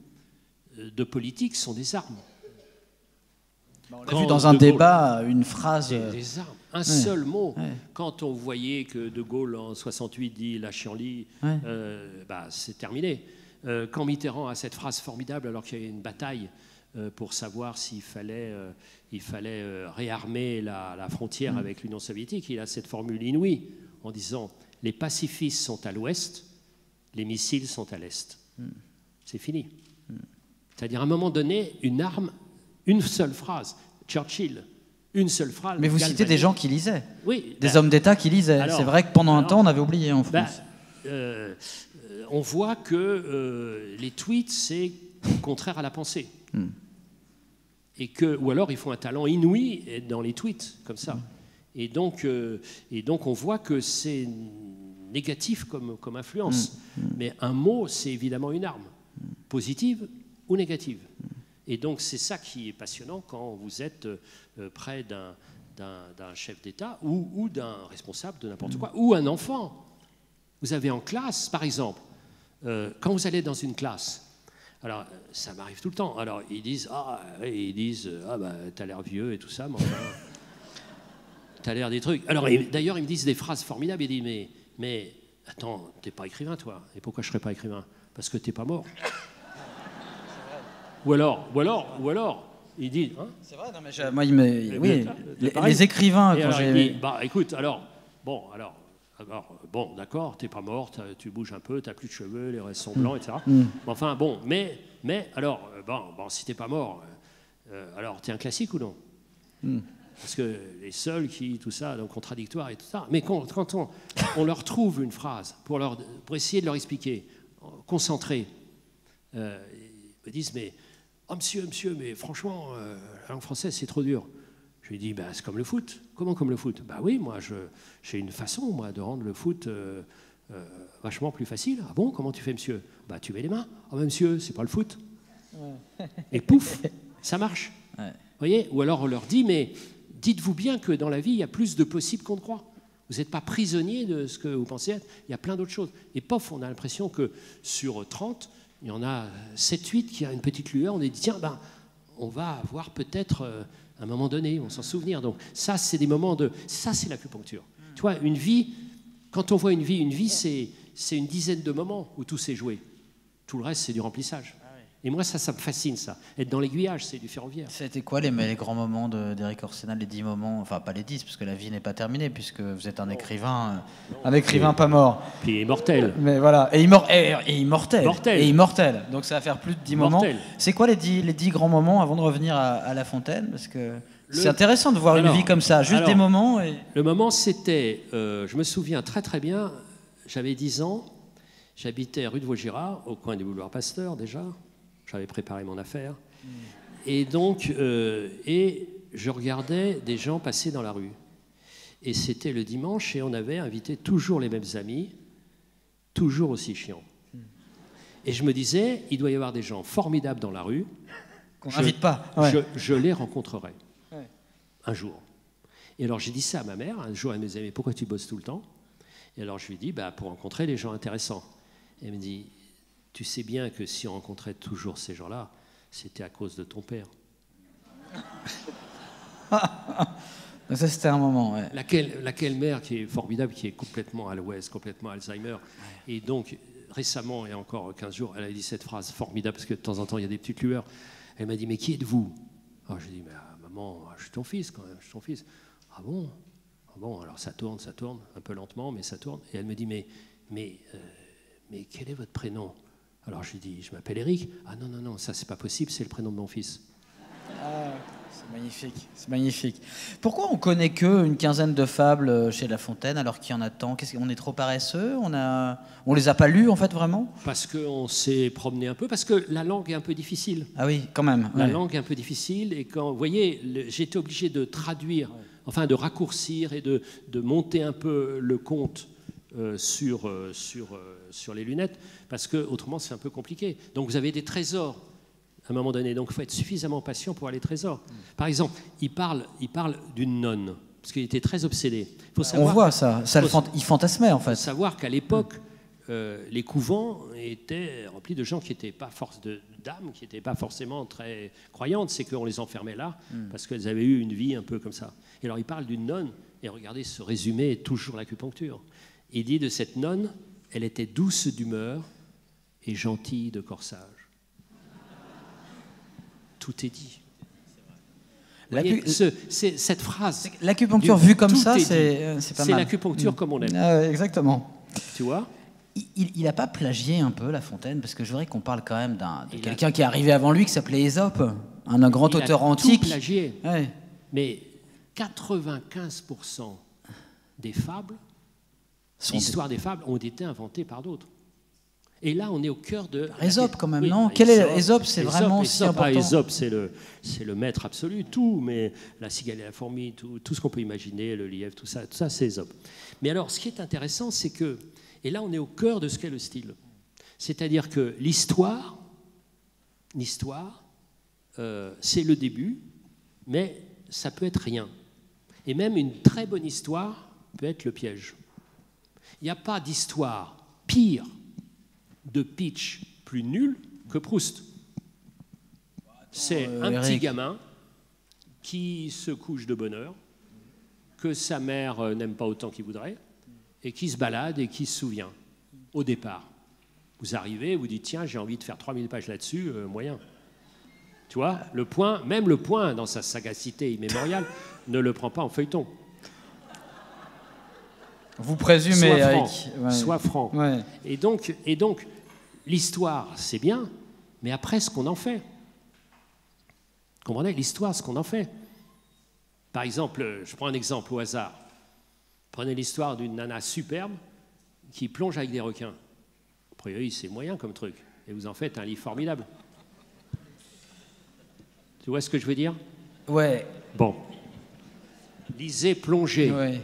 Speaker 2: de politique sont des armes.
Speaker 1: On l'a vu dans un débat, une phrase...
Speaker 2: Des armes. Un seul mot. Ouais. Quand on voyait que De Gaulle, en 68, dit « la chienlit c'est terminé. Quand Mitterrand a cette phrase formidable, alors qu'il y a une bataille pour savoir s'il fallait réarmer la frontière avec l'Union soviétique, il a cette formule inouïe en disant « les pacifistes sont à l'ouest, les missiles sont à l'est. » C'est fini. C'est-à-dire, à un moment donné, une arme, une seule phrase. Churchill, une seule phrase.
Speaker 1: Mais vous citez des gens qui lisaient.
Speaker 2: Oui.
Speaker 1: Des hommes d'État qui lisaient. C'est vrai que pendant un temps, on avait oublié en France.
Speaker 2: On voit que les tweets, c'est contraire à la pensée. Ou alors, ils font un talent inouï dans les tweets, comme ça. Et donc, on voit que c'est négatif comme influence. Mais un mot, c'est évidemment une arme, positive ou négative. Et donc, c'est ça qui est passionnant quand vous êtes près d'un chef d'État ou d'un responsable de n'importe quoi, ou un enfant. Vous avez en classe, par exemple, quand vous allez dans une classe, alors ça m'arrive tout le temps, alors ils disent t'as l'air vieux et tout ça, mais enfin, t'as l'air des trucs. Alors d'ailleurs, ils me disent des phrases formidables, ils disent mais attends, t'es pas écrivain, toi. Et pourquoi je serais pas écrivain? Parce que t'es pas mort. Ou alors, il dit... Hein,
Speaker 1: c'est vrai, non mais moi, les écrivains, quand j'ai...
Speaker 2: écoute, bon, d'accord, t'es pas mort, tu bouges un peu, t'as plus de cheveux, les restes sont blancs, etc. Enfin, bon, mais alors, si t'es pas mort, alors t'es un classique ou non? Parce que les seuls qui, tout ça, donc contradictoire et tout ça. Mais quand on leur trouve une phrase pour essayer de leur expliquer, concentrer, ils me disent, mais... « Oh, monsieur, mais franchement, la langue française, c'est trop dur. » Je lui dis, c'est comme le foot. Comment comme le foot? Oui, moi, j'ai une façon, moi, de rendre le foot vachement plus facile. Ah bon, comment tu fais, monsieur? Tu mets les mains. Oh, monsieur, c'est pas le foot. Et pouf, ça marche. Vous voyez? Ou alors on leur dit, mais dites-vous bien que dans la vie, il y a plus de possibles qu'on ne croit. Vous n'êtes pas prisonnier de ce que vous pensez être. Il y a plein d'autres choses. Et pof, on a l'impression que sur 30, il y en a 7-8 qui a une petite lueur. On est dit, tiens, on va avoir peut-être un moment donné, on s'en souvenir. Donc ça, c'est des moments de... Ça, c'est l'acupuncture. Tu vois, une vie, quand on voit une vie, c'est une dizaine de moments où tout s'est joué. Tout le reste, c'est du remplissage. Et moi, ça me fascine, ça. Être dans l'aiguillage, c'est du ferroviaire.
Speaker 1: Ça a été quoi les grands moments d'Éric Orsena, les 10 moments, enfin pas les 10, parce que la vie n'est pas terminée, puisque vous êtes un écrivain pas mort.
Speaker 2: Puis immortel.
Speaker 1: Mais voilà, et immortel. Et immortel. Donc ça va faire plus de 10 moments. C'est quoi les 10 grands moments avant de revenir à La Fontaine? Parce que c'est intéressant de voir une vie comme ça, juste des moments.
Speaker 2: Le moment, c'était, je me souviens très très bien, j'avais 10 ans, j'habitais rue de Vaugirard, au coin du boulevard Pasteur déjà. J'avais préparé mon affaire. Et donc, je regardais des gens passer dans la rue. Et c'était le dimanche, et on avait invité toujours les mêmes amis, toujours aussi chiants. Et je me disais, il doit y avoir des gens formidables dans la rue.
Speaker 1: Qu'on n'invite pas.
Speaker 2: Je les rencontrerai un jour. Et alors, j'ai dit ça à ma mère. Un jour, elle me disait, mais pourquoi tu bosses tout le temps? Et alors, je lui ai dit, pour rencontrer des gens intéressants. Et elle me dit, tu sais bien que si on rencontrait toujours ces gens-là, c'était à cause de ton père.
Speaker 1: Donc ça, c'était un moment, ouais.
Speaker 2: Laquelle mère qui est formidable, qui est complètement à l'ouest, complètement Alzheimer. Et donc, récemment, il y a encore 15 jours, elle a dit cette phrase formidable, parce que de temps en temps, il y a des petites lueurs. Elle m'a dit, mais qui êtes-vous? Alors, je lui ai dit, maman, je suis ton fils quand même, je suis ton fils. Ah bon? Ah bon, alors ça tourne, un peu lentement, mais ça tourne. Et elle me dit, mais quel est votre prénom? Alors je lui dis, je m'appelle Eric. Ah non, ça c'est pas possible, c'est le prénom de mon fils.
Speaker 1: Ah, c'est magnifique. Pourquoi on connaît qu'une quinzaine de fables chez La Fontaine alors qu'il y en a tant? On est trop paresseux? On les a pas lues en fait vraiment?
Speaker 2: Parce qu'on s'est promené un peu, parce que la langue est un peu difficile.
Speaker 1: Ah oui, quand même.
Speaker 2: La langue est un peu difficile, et quand, vous voyez, j'étais obligé de traduire, enfin de raccourcir et de monter un peu le conte sur les lunettes, parce que autrement c'est un peu compliqué. Donc vous avez des trésors à un moment donné, donc il faut être suffisamment patient pour avoir les trésors. Par exemple, il parle d'une nonne, parce qu'il était très obsédé.
Speaker 1: On voit ça il fantasmait en fait.
Speaker 2: Il faut savoir qu'à l'époque, les couvents étaient remplis de gens qui n'étaient pas dames, qui n'étaient pas forcément très croyantes, c'est qu'on les enfermait là, parce qu'elles avaient eu une vie un peu comme ça. Et alors il parle d'une nonne, et regardez, ce résumé est toujours l'acupuncture. Il dit de cette nonne, elle était douce d'humeur et gentille de corsage. Tout est dit. Cette phrase...
Speaker 1: L'acupuncture vue comme ça, c'est pas mal.
Speaker 2: C'est l'acupuncture comme on aime.
Speaker 1: Exactement.
Speaker 2: Tu vois?
Speaker 1: Il n'a pas plagié un peu La Fontaine? Parce que je voudrais qu'on parle quand même de quelqu'un qui est arrivé avant lui, qui s'appelait Ésope, un grand auteur antique.
Speaker 2: Il a tout plagié. Ouais. Mais 95% des fables, l'histoire des fables, ont été inventées par d'autres. Et là, on est au cœur de...
Speaker 1: Ésope, quand même, non? Quel est Ésope? C'est vraiment si important.
Speaker 2: Ésope, c'est le maître absolu, tout, mais la cigale et la fourmi, tout ce qu'on peut imaginer, le lièvre, tout ça c'est Ésope. Mais alors, ce qui est intéressant, c'est que... Et là, on est au cœur de ce qu'est le style. C'est-à-dire que l'histoire, c'est le début, mais ça peut être rien. Et même une très bonne histoire peut être le piège. Il n'y a pas d'histoire pire de pitch plus nul que Proust. C'est un petit gamin qui se couche de bonne heure, que sa mère n'aime pas autant qu'il voudrait, et qui se balade et qui se souvient au départ. Vous arrivez, vous dites, tiens, j'ai envie de faire 3000 pages là-dessus, moyen. Tu vois, même le point, dans sa sagacité immémoriale, ne le prend pas en feuilleton.
Speaker 1: Vous présumez,
Speaker 2: Sois franc.
Speaker 1: Ouais.
Speaker 2: Et donc l'histoire, c'est bien, mais après, ce qu'on en fait. Vous comprenez? L'histoire, ce qu'on en fait. Par exemple, je prends un exemple au hasard. Prenez l'histoire d'une nana superbe qui plonge avec des requins. A priori, c'est moyen comme truc. Et vous en faites un livre formidable. Tu vois ce que je veux dire?
Speaker 1: Ouais.
Speaker 2: Bon. Lisez Plonger.
Speaker 1: Ouais.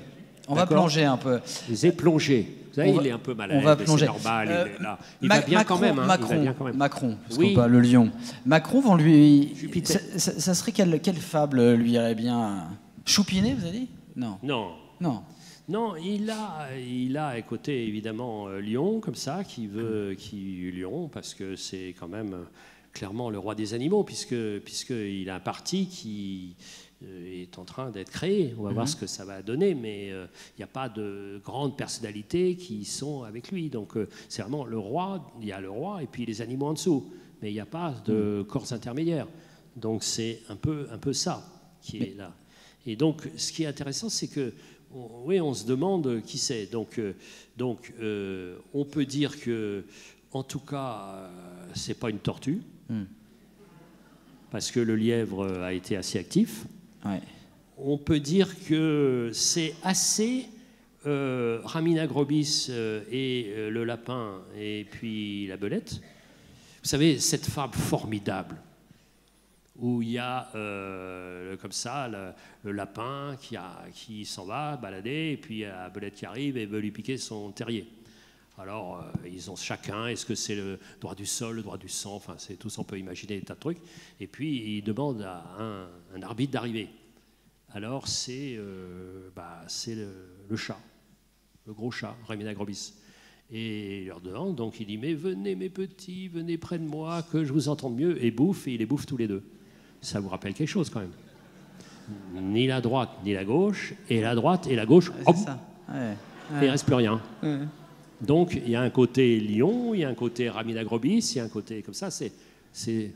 Speaker 1: On va plonger un peu.
Speaker 2: Lisez Plonger. Vous savez, il est un peu malade.
Speaker 1: On va plonger.
Speaker 2: C'est normal, il est là. Il va bien quand même.
Speaker 1: Macron, parce
Speaker 2: oui.
Speaker 1: Le lion. Macron, vont lui... Ça serait quelle fable lui irait bien? Choupinet, vous avez dit? Non.
Speaker 2: Non, il a à côté, évidemment, Lion, comme ça, Lion, parce que c'est quand même clairement le roi des animaux, puisqu'il a un parti qui est en train d'être créé. On va voir ce que ça va donner, mais il n'y a pas de grandes personnalités qui sont avec lui. Donc c'est vraiment le roi, il y a le roi et puis les animaux en dessous. mais il n'y a pas de corps intermédiaires. Donc c'est un peu ça qui est là. Et donc ce qui est intéressant, c'est que oui, on se demande qui c'est. Donc on peut dire que, en tout cas, c'est pas une tortue, parce que le lièvre a été assez actif.
Speaker 1: Ouais.
Speaker 2: On peut dire que c'est assez Ramina Grobis et le lapin et puis la belette. Vous savez, cette fable formidable où il y a comme ça le lapin qui s'en va balader et puis la belette qui arrive et veut lui piquer son terrier. Alors, ils ont chacun, est-ce que c'est le droit du sol, le droit du sang, enfin, c'est tout ça, on peut imaginer des tas de trucs. Et puis, ils demandent à un arbitre d'arriver. Alors, c'est le chat, le gros chat, Ramina Grobis. Et il leur demande, donc il dit, mais venez mes petits, venez près de moi, que je vous entende mieux, et bouffe, et il les bouffe tous les deux. Ça vous rappelle quelque chose quand même. Ni la droite, ni la gauche, et la droite et la gauche, hop, il ne reste plus rien. Ouais. Donc, il y a un côté lion, il y a un côté Ramina Grobis, il y a un côté comme ça,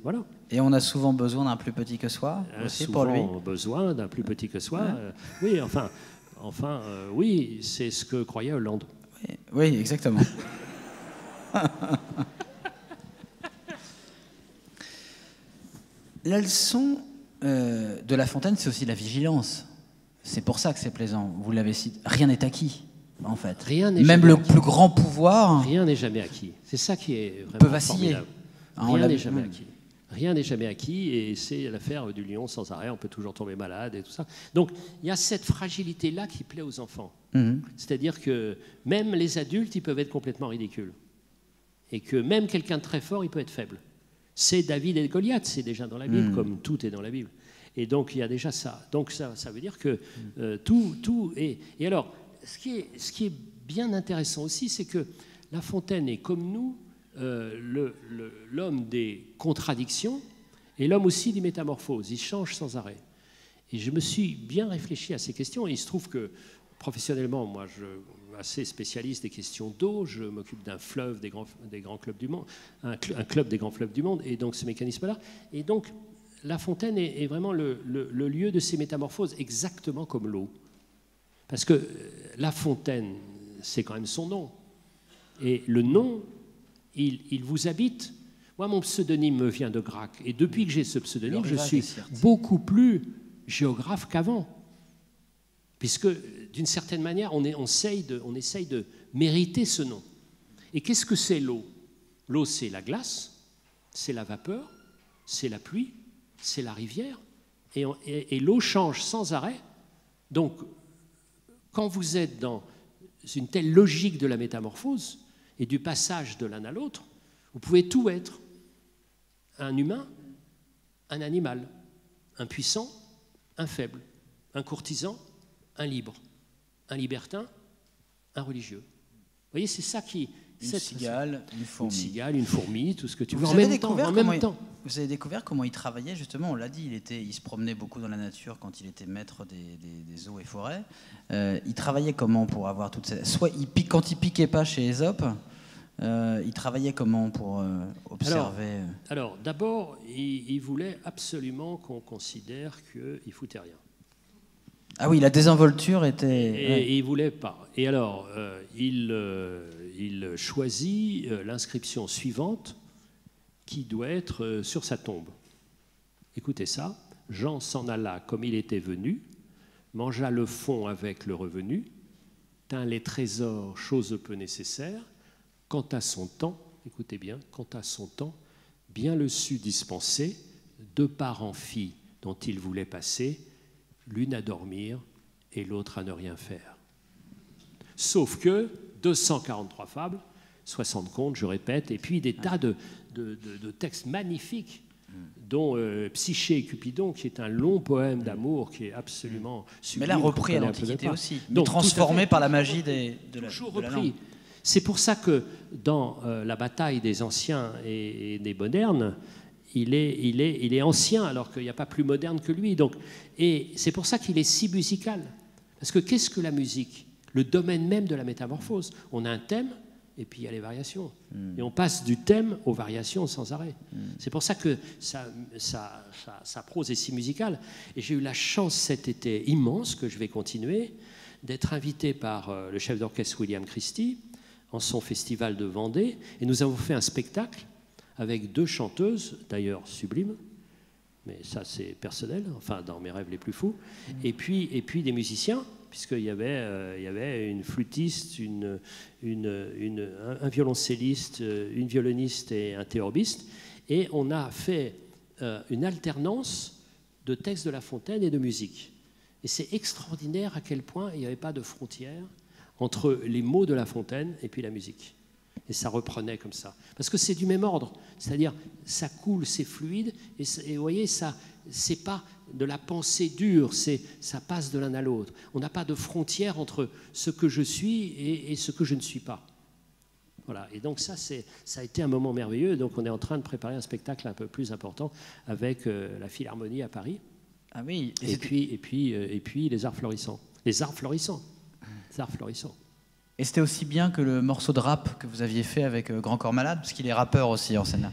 Speaker 2: voilà.
Speaker 1: Et on a souvent besoin d'un plus petit que soi aussi pour lui.
Speaker 2: Souvent besoin d'un plus petit que soi. Oui, oui, c'est ce que croyait Hollande.
Speaker 1: Oui, exactement. La leçon de La Fontaine, c'est aussi la vigilance. C'est pour ça que c'est plaisant. Vous l'avez cité. Rien n'est acquis. En fait. Même le plus grand pouvoir...
Speaker 2: Rien n'est jamais acquis. C'est ça qui est vraiment peut vaciller. Rien n'est jamais acquis. Rien n'est jamais acquis et c'est l'affaire du lion sans arrêt. On peut toujours tomber malade et tout ça. Donc, il y a cette fragilité-là qui plaît aux enfants. C'est-à-dire que même les adultes, ils peuvent être complètement ridicules. Et que même quelqu'un de très fort, il peut être faible. C'est David et Goliath, c'est déjà dans la Bible, comme tout est dans la Bible. Et donc, il y a déjà ça. Donc, ça veut dire que tout est... Et alors... Ce qui est bien intéressant aussi, c'est que La Fontaine est comme nous l'homme des contradictions et l'homme aussi des métamorphoses. Il change sans arrêt. Et je me suis bien réfléchi à ces questions. Et il se trouve que professionnellement, moi, je suis assez spécialiste des questions d'eau. Je m'occupe d'un fleuve des grands clubs du monde, un club des grands fleuves du monde, et donc ce mécanisme-là. Et donc, La Fontaine est vraiment le lieu de ces métamorphoses, exactement comme l'eau. Parce que La Fontaine, c'est quand même son nom. Et le nom, il vous habite. Moi, mon pseudonyme me vient de Gracq. Et depuis que j'ai ce pseudonyme, je suis beaucoup plus géographe qu'avant. Puisque, d'une certaine manière, on essaye de mériter ce nom. Et qu'est-ce que c'est l'eau? L'eau, c'est la glace, c'est la vapeur, c'est la pluie, c'est la rivière. Et l'eau change sans arrêt. Donc, quand vous êtes dans une telle logique de la métamorphose et du passage de l'un à l'autre, vous pouvez tout être. Un humain, un animal, un puissant, un faible, un courtisan, un libre, un libertin, un religieux. Vous voyez, c'est ça qui...
Speaker 1: Une cigale, une fourmi.
Speaker 2: Une cigale, une fourmi, tout ce que tu veux.
Speaker 1: En même temps. Vous avez découvert comment il travaillait, justement, on l'a dit, il se promenait beaucoup dans la nature quand il était maître des eaux et forêts. Il travaillait comment pour avoir toutes ces... Soit quand il piquait pas chez Ésope, il travaillait comment pour observer...
Speaker 2: Alors d'abord, il voulait absolument qu'on considère qu'il foutait rien.
Speaker 1: Ah oui, la désinvolture était...
Speaker 2: Et il voulait pas. Et alors, il choisit l'inscription suivante qui doit être sur sa tombe. Écoutez ça. Jean s'en alla comme il était venu, mangea le fond avec le revenu, tint les trésors, chose peu nécessaire. Quant à son temps, écoutez bien, quant à son temps, bien le sut dispenser, deux parents filles dont il voulait passer, l'une à dormir et l'autre à ne rien faire. Sauf que 243 fables, 60 contes, je répète, et puis des tas de textes magnifiques, dont Psyché et Cupidon, qui est un long poème d'amour qui est absolument sublime.
Speaker 1: Mais là, repris à l'Antiquité aussi, donc transformé par la magie de la langue.
Speaker 2: C'est pour ça que dans la bataille des anciens et des modernes, il est ancien alors qu'il n'y a pas plus moderne que lui. Donc, et c'est pour ça qu'il est si musical. Parce que qu'est-ce que la musique? Le domaine même de la métamorphose. On a un thème et puis il y a les variations. Et on passe du thème aux variations sans arrêt. C'est pour ça que sa prose est si musicale. Et j'ai eu la chance cet été immense, que je vais continuer, d'être invité par le chef d'orchestre William Christie en son festival de Vendée. Et nous avons fait un spectacle avec 2 chanteuses, d'ailleurs sublimes, mais ça c'est personnel, enfin dans mes rêves les plus fous, et puis des musiciens, puisqu'il y avait une flûtiste, un violoncelliste, une violoniste et un théorbiste, et on a fait une alternance de textes de La Fontaine et de musique. Et c'est extraordinaire à quel point il n'y avait pas de frontière entre les mots de La Fontaine et puis la musique. Et ça reprenait comme ça. Parce que c'est du même ordre, c'est-à-dire ça coule, c'est fluide, et vous voyez, ça, c'est pas de la pensée dure, ça passe de l'un à l'autre. On n'a pas de frontière entre ce que je suis et ce que je ne suis pas. Voilà. Et donc ça a été un moment merveilleux. Donc on est en train de préparer un spectacle un peu plus important avec la Philharmonie à Paris.
Speaker 1: Ah oui.
Speaker 2: Et puis les arts florissants. Les arts florissants. Les arts florissants.
Speaker 1: Et c'était aussi bien que le morceau de rap que vous aviez fait avec Grand Corps Malade, parce qu'il est rappeur aussi en scène.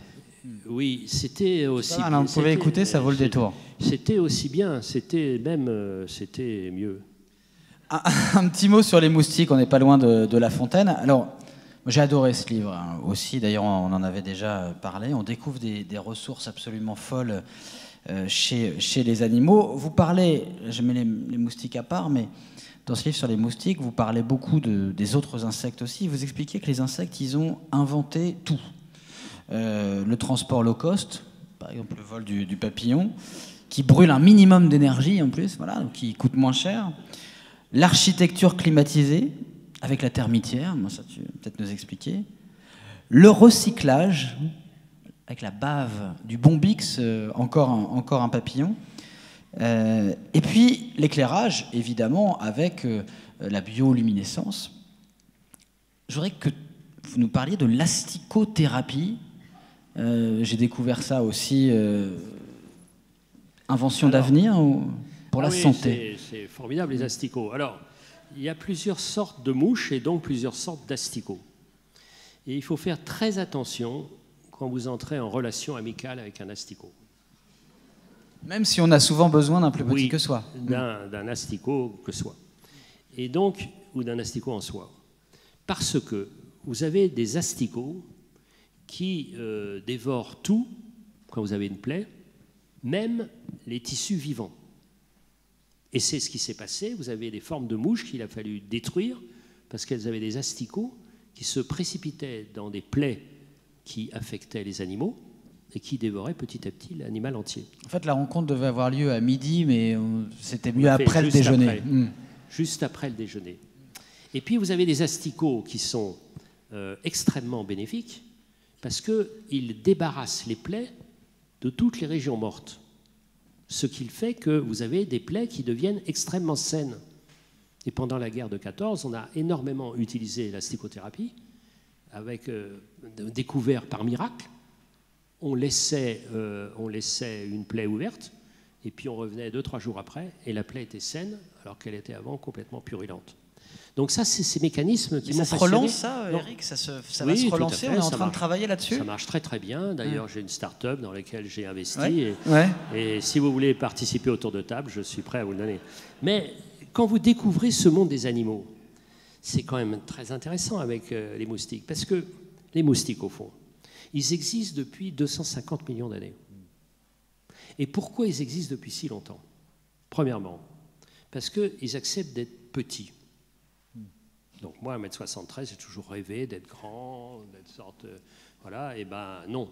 Speaker 2: Oui, c'était aussi
Speaker 1: bien. Vous pouvez écouter, ça vaut le détour.
Speaker 2: C'était aussi bien, c'était mieux.
Speaker 1: Un petit mot sur les moustiques, on n'est pas loin de La Fontaine. Alors, j'ai adoré ce livre aussi, d'ailleurs on en avait déjà parlé. On découvre des ressources absolument folles chez les animaux. Vous parlez, je mets les moustiques à part, mais dans ce livre sur les moustiques, vous parlez beaucoup des autres insectes aussi. Vous expliquez que les insectes, ils ont inventé tout. Le transport low cost, par exemple le vol du papillon, qui brûle un minimum d'énergie en plus, voilà, donc qui coûte moins cher. L'architecture climatisée, avec la termitière, moi ça tu peux peut-être nous expliquer. Le recyclage, avec la bave du Bombix, encore un papillon. Et puis l'éclairage, évidemment, avec la bioluminescence. Je voudrais que vous nous parliez de l'asticothérapie. J'ai découvert ça aussi, invention d'avenir pour la santé.
Speaker 2: C'est formidable, les asticots. Alors, il y a plusieurs sortes de mouches et donc plusieurs sortes d'asticots. Et il faut faire très attention quand vous entrez en relation amicale avec un asticot.
Speaker 1: Même si on a souvent besoin d'un plus petit que soi.
Speaker 2: D'un asticot que soi. Et donc, ou d'un asticot en soi. Parce que vous avez des asticots qui dévorent tout quand vous avez une plaie, même les tissus vivants. Et c'est ce qui s'est passé. Vous avez des formes de mouches qu'il a fallu détruire parce qu'elles avaient des asticots qui se précipitaient dans des plaies qui affectaient les animaux et qui dévoraient petit à petit l'animal entier.
Speaker 1: En fait, la rencontre devait avoir lieu à midi, mais c'était mieux après le déjeuner.
Speaker 2: Juste après le déjeuner. Et puis, vous avez des asticots qui sont extrêmement bénéfiques parce qu'ils débarrassent les plaies de toutes les régions mortes. Ce qui fait que vous avez des plaies qui deviennent extrêmement saines. Et pendant la guerre de 14, on a énormément utilisé l'asticothérapie, avec découvert par miracle. On laissait une plaie ouverte, et puis on revenait 2-3 jours après, et la plaie était saine, alors qu'elle était avant complètement purulente. Donc ça, c'est ces mécanismes qui m'ont passionné.
Speaker 1: Ça se relance, ça, Eric? Ça va se relancer? On est en train de travailler là-dessus?
Speaker 2: Ça marche très très bien. D'ailleurs, j'ai une start-up dans laquelle j'ai investi. Et si vous voulez participer autour de table, je suis prêt à vous le donner. Mais quand vous découvrez ce monde des animaux, c'est quand même très intéressant avec les moustiques. Parce que les moustiques, au fond, ils existent depuis 250 millions d'années. Et pourquoi ils existent depuis si longtemps? Premièrement, parce qu'ils acceptent d'être petits. Donc moi, à 1m73, j'ai toujours rêvé d'être grand, d'être sorte... voilà, et ben non.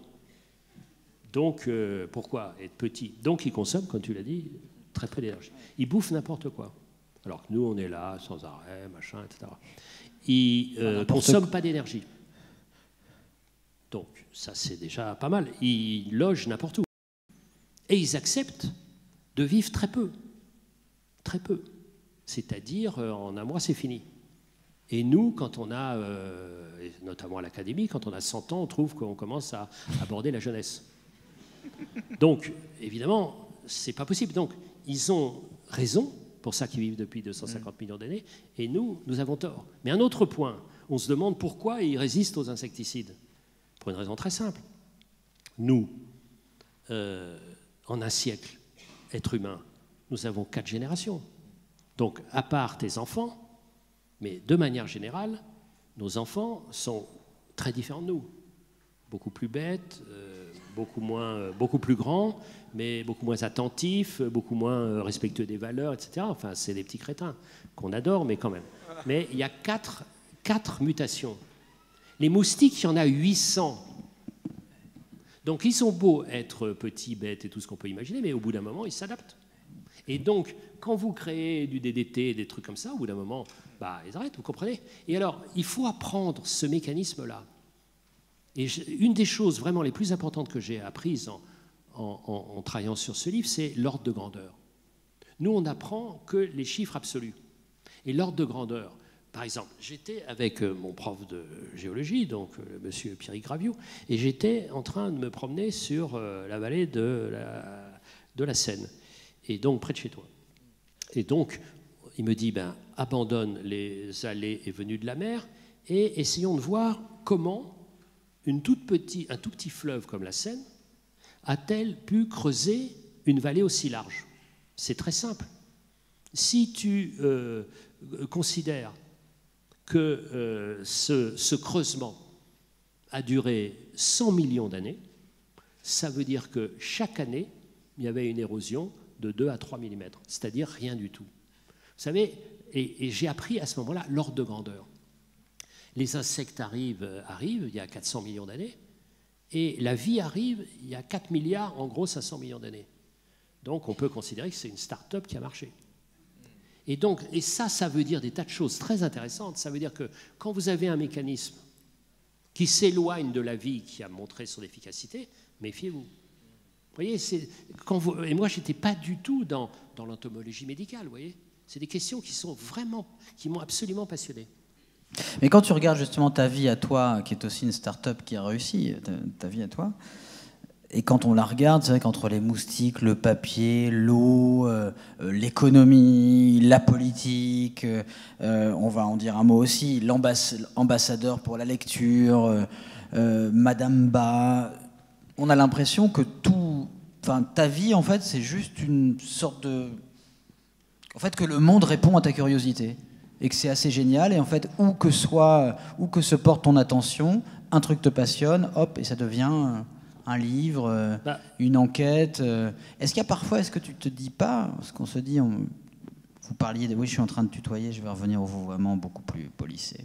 Speaker 2: Donc, pourquoi être petit? Donc, ils consomment, comme tu l'as dit, très peu d'énergie. Ils bouffent n'importe quoi. Alors que nous, on est là, sans arrêt, machin, etc. Ils ne consomment pas d'énergie. Donc, ça, c'est déjà pas mal. Ils logent n'importe où. Et ils acceptent de vivre très peu. Très peu. C'est-à-dire, en un mois, c'est fini. Et nous, quand on a, notamment à l'académie, quand on a 100 ans, on trouve qu'on commence à aborder la jeunesse. Donc, évidemment, c'est pas possible. Donc, ils ont raison, pour ça qu'ils vivent depuis 250 millions d'années, et nous avons tort. Mais un autre point On se demande pourquoi ils résistent aux insecticides. Pour une raison très simple. Nous, en un siècle, êtres humains, nous avons 4 générations. Donc, à part tes enfants, mais de manière générale, nos enfants sont très différents de nous. Beaucoup plus bêtes, beaucoup plus grands, mais beaucoup moins attentifs, beaucoup moins respectueux des valeurs, etc. Enfin, c'est des petits crétins qu'on adore, mais quand même. Mais il y a 4 mutations. Les moustiques, il y en a 800. Donc, ils sont beaux être petits, bêtes et tout ce qu'on peut imaginer, mais au bout d'un moment, ils s'adaptent. Et donc, quand vous créez du DDT, des trucs comme ça, au bout d'un moment, bah, ils arrêtent, vous comprenez? Et alors, il faut apprendre ce mécanisme-là. Et une des choses vraiment les plus importantes que j'ai apprises en travaillant sur ce livre, c'est l'ordre de grandeur. Nous, on n'apprend que les chiffres absolus. Et l'ordre de grandeur, par exemple, j'étais avec mon prof de géologie, donc monsieur Pierre Graviou, et j'étais en train de me promener sur la vallée de la Seine, et donc près de chez toi. Et donc, il me dit, ben, abandonne les allées et venues de la mer, et essayons de voir comment un tout petit fleuve comme la Seine a-t-elle pu creuser une vallée aussi large? C'est très simple. Si tu considères que ce creusement a duré 100 millions d'années, ça veut dire que chaque année, il y avait une érosion de 2 à 3 mm, c'est-à-dire rien du tout. Vous savez, et j'ai appris à ce moment-là l'ordre de grandeur. Les insectes arrivent il y a 400 millions d'années, et la vie arrive il y a 4 milliards, en gros 500 millions d'années. Donc on peut considérer que c'est une start-up qui a marché. Et ça veut dire des tas de choses très intéressantes. Ça veut dire que quand vous avez un mécanisme qui s'éloigne de la vie qui a montré son efficacité, méfiez-vous. Vous voyez, et moi, je n'étais pas du tout dans l'entomologie médicale, vous voyez. C'est des questions qui m'ont absolument passionné.
Speaker 1: Mais quand tu regardes justement ta vie à toi, qui est aussi une start-up qui a réussi, ta vie à toi, et quand on la regarde, c'est vrai qu'entre les moustiques, le papier, l'eau, l'économie, la politique, on va en dire un mot aussi, l'ambassadeur pour la lecture, Madame Ba, on a l'impression que ta vie, en fait, c'est juste une sorte de... En fait, que le monde répond à ta curiosité. Et que c'est assez génial. Et en fait, où que se porte ton attention, un truc te passionne, hop, et ça devient un livre, une enquête. Est-ce que tu te dis pas, ce qu'on se dit, vous parliez de... Oui, je suis en train de tutoyer, je vais revenir au vouvoiement beaucoup plus policé.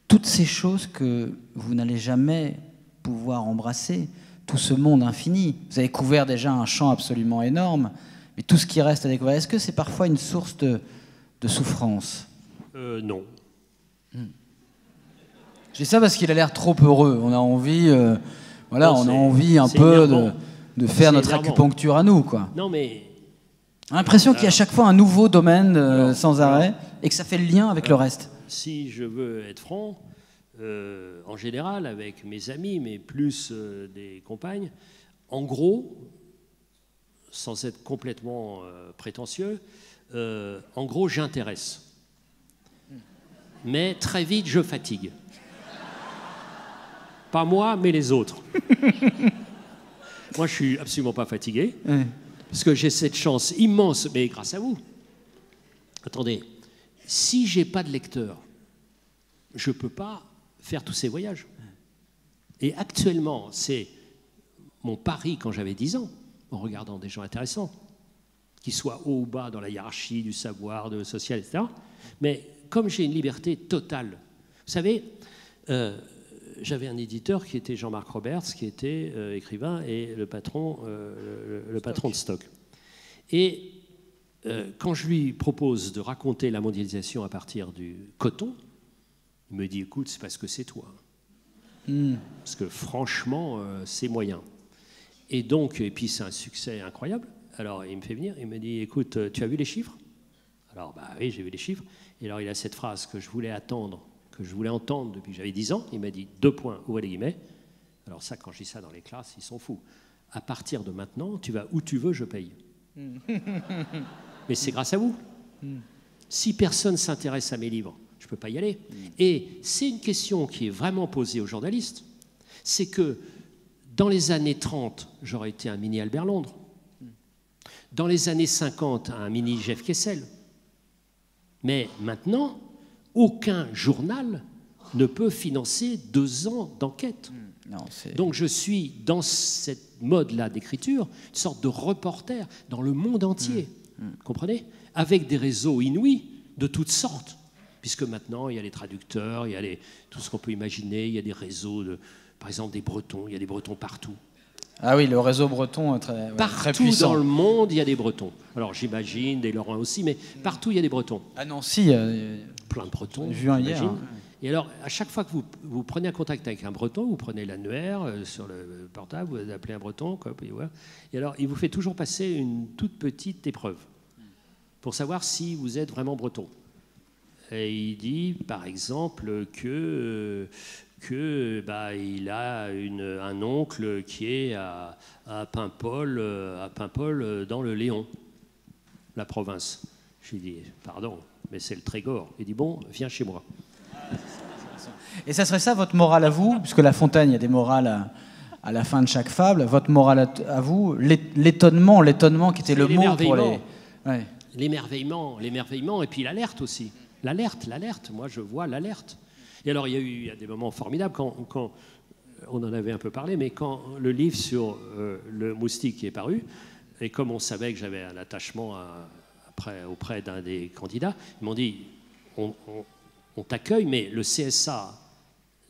Speaker 1: Toutes ces choses que vous n'allez jamais pouvoir embrasser, tout ce monde infini. Vous avez couvert déjà un champ absolument énorme, mais tout ce qui reste à découvrir, est-ce que c'est parfois une source de souffrance?
Speaker 2: Non.
Speaker 1: Je dis ça parce qu'il a l'air trop heureux. On a envie, on a envie un peu de faire notre acupuncture à nous, quoi.
Speaker 2: Non, mais...
Speaker 1: On a l'impression qu'il y a chaque fois un nouveau domaine sans arrêt et que ça fait le lien avec le reste.
Speaker 2: Si je veux être franc, en général, avec mes amis, mais plus des compagnes, en gros, sans être complètement prétentieux, en gros, j'intéresse. Mais très vite, je fatigue. Pas moi, mais les autres. Moi, je suis absolument pas fatigué, parce que j'ai cette chance immense, mais grâce à vous. Attendez, si j'ai pas de lecteur, je peux pas faire tous ces voyages. Et actuellement, c'est mon pari quand j'avais 10 ans, en regardant des gens intéressants, qu'ils soient haut ou bas dans la hiérarchie du savoir, de social, etc. Mais comme j'ai une liberté totale, vous savez, j'avais un éditeur qui était Jean-Marc Roberts, qui était écrivain et le patron de Stock. Et quand je lui propose de raconter la mondialisation à partir du coton, il me dit, écoute, c'est parce que c'est toi. Parce que franchement, c'est moyen. Et puis c'est un succès incroyable. Alors il me fait venir, il me dit, écoute, tu as vu les chiffres? Alors bah oui, j'ai vu les chiffres. Et alors il a cette phrase que je voulais entendre depuis que j'avais 10 ans. Il m'a dit, 2 points, ouvrez les guillemets. Alors ça, quand je dis ça dans les classes, ils sont fous. À partir de maintenant, tu vas où tu veux, je paye. Mais c'est grâce à vous. Si personne s'intéresse à mes livres, je ne peux pas y aller. Et c'est une question qui est vraiment posée aux journalistes, c'est que dans les années 30, j'aurais été un mini Albert Londres. Dans les années 50, un mini Jeff Kessel. Mais maintenant, aucun journal ne peut financer 2 ans d'enquête. Donc je suis dans cette mode-là d'écriture, une sorte de reporter dans le monde entier, comprenez? Avec des réseaux inouïs de toutes sortes, puisque maintenant il y a les traducteurs, il y a tout ce qu'on peut imaginer, il y a des réseaux, par exemple des Bretons, il y a des Bretons partout.
Speaker 1: Ah oui, le réseau breton est très, très puissant.
Speaker 2: Partout dans le monde, il y a des Bretons. Alors j'imagine, des Lorrains aussi, mais partout il y a des Bretons.
Speaker 1: Ah non, si.
Speaker 2: Plein de Bretons.
Speaker 1: J'ai vu un hier. Hein.
Speaker 2: Et alors, à chaque fois que vous prenez un contact avec un Breton, vous prenez l'annuaire sur le portable, vous appelez un Breton, quoi, et alors il vous fait toujours passer une toute petite épreuve pour savoir si vous êtes vraiment Breton. Et il dit, par exemple, que il a un oncle qui est à Paimpol dans le Léon, la province. Je lui dis, pardon, mais c'est le Trégor. Il dit, bon, viens chez moi.
Speaker 1: Et ça serait ça votre morale à vous, puisque La Fontaine, il y a des morales à la fin de chaque fable. Votre morale à vous, l'étonnement qui était le mot pour les... Ouais.
Speaker 2: L'émerveillement et puis l'alerte aussi. L'alerte, moi je vois l'alerte. Et alors il y a des moments formidables quand on en avait un peu parlé, mais quand le livre sur le moustique est paru, et comme on savait que j'avais un attachement auprès d'un des candidats, ils m'ont dit on t'accueille, mais le CSA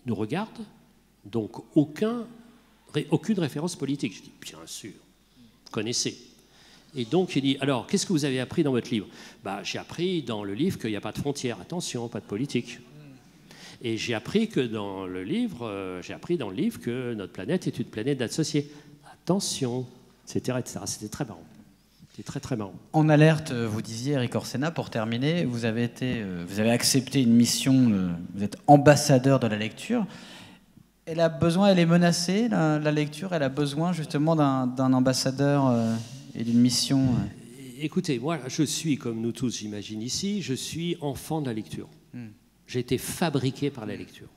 Speaker 2: nous regarde, donc aucune référence politique. Je dis bien sûr, vous connaissez. Et donc il dit, alors qu'est-ce que vous avez appris dans votre livre? J'ai appris dans le livre qu'il n'y a pas de frontières, attention, pas de politique. Et j'ai appris dans le livre que notre planète est une planète d'associés. Attention, etc., etc. C'était très marrant. C'était très très marrant.
Speaker 1: En alerte, vous disiez, Eric Orsena, pour terminer, vous avez accepté une mission, vous êtes ambassadeur de la lecture. Elle est menacée, la lecture, elle a besoin justement d'un ambassadeur et d'une mission.
Speaker 2: Écoutez, moi je suis, comme nous tous j'imagine ici, je suis enfant de la lecture. J'ai été fabriqué par la lecture.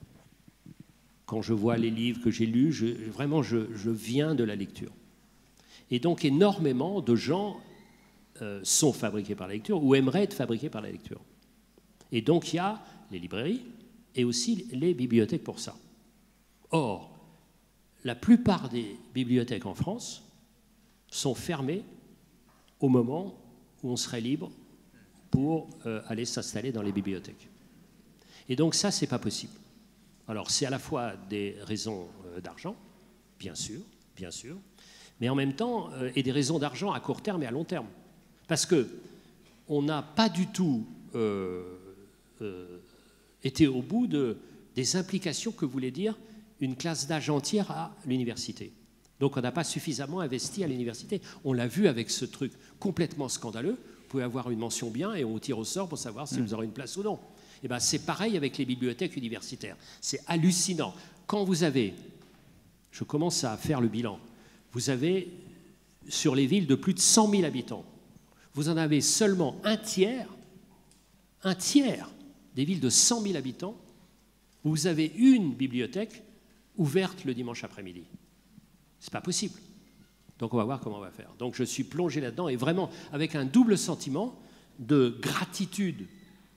Speaker 2: Quand je vois les livres que j'ai lus, je viens de la lecture. Et donc énormément de gens sont fabriqués par la lecture ou aimeraient être fabriqués par la lecture. Et donc il y a les librairies et aussi les bibliothèques pour ça. Or, la plupart des bibliothèques en France sont fermées au moment où on serait libre pour aller s'installer dans les bibliothèques. Et donc ça, c'est pas possible. Alors c'est à la fois des raisons d'argent, bien sûr, mais en même temps, et des raisons d'argent à court terme et à long terme. Parce qu'on n'a pas du tout été au bout des implications que voulait dire une classe d'âge entière à l'université. Donc on n'a pas suffisamment investi à l'université. On l'a vu avec ce truc complètement scandaleux. Vous pouvez avoir une mention bien et on vous tire au sort pour savoir si vous aurez une place ou non. Et ben, c'est pareil avec les bibliothèques universitaires. C'est hallucinant. Quand vous avez, je commence à faire le bilan, vous avez sur les villes de plus de 100 000 habitants, vous en avez seulement un tiers des villes de 100 000 habitants où vous avez une bibliothèque ouverte le dimanche après-midi. C'est pas possible. Donc on va voir comment on va faire. Donc je suis plongé là-dedans et vraiment avec un double sentiment de gratitude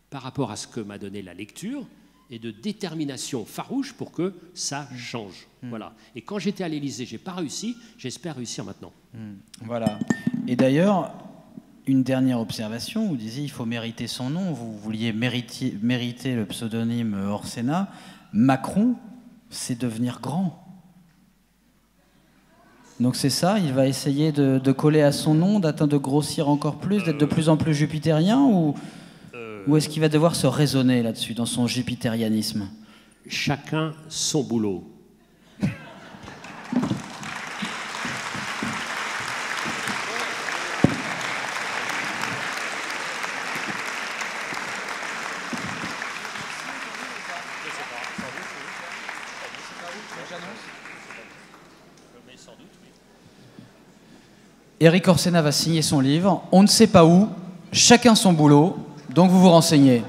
Speaker 2: par rapport à ce que m'a donné la lecture et de détermination farouche pour que ça change. Voilà. Et quand j'étais à l'Élysée, j'ai pas réussi, j'espère réussir maintenant.
Speaker 1: Voilà. Et d'ailleurs, une dernière observation, vous disiez il faut mériter son nom, vous vouliez mériter le pseudonyme Orsena. Macron, c'est devenir grand. Donc c'est ça, il va essayer de coller à son nom, de grossir encore plus, d'être de plus en plus jupitérien, ou est-ce qu'il va devoir se raisonner là-dessus, dans son jupitérianisme?
Speaker 2: Chacun son boulot.
Speaker 1: Eric Orsena va signer son livre. On ne sait pas où, chacun son boulot, donc vous vous renseignez.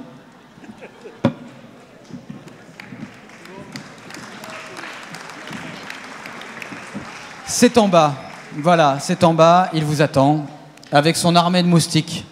Speaker 1: C'est en bas. Voilà, c'est en bas. Il vous attend avec son armée de moustiques.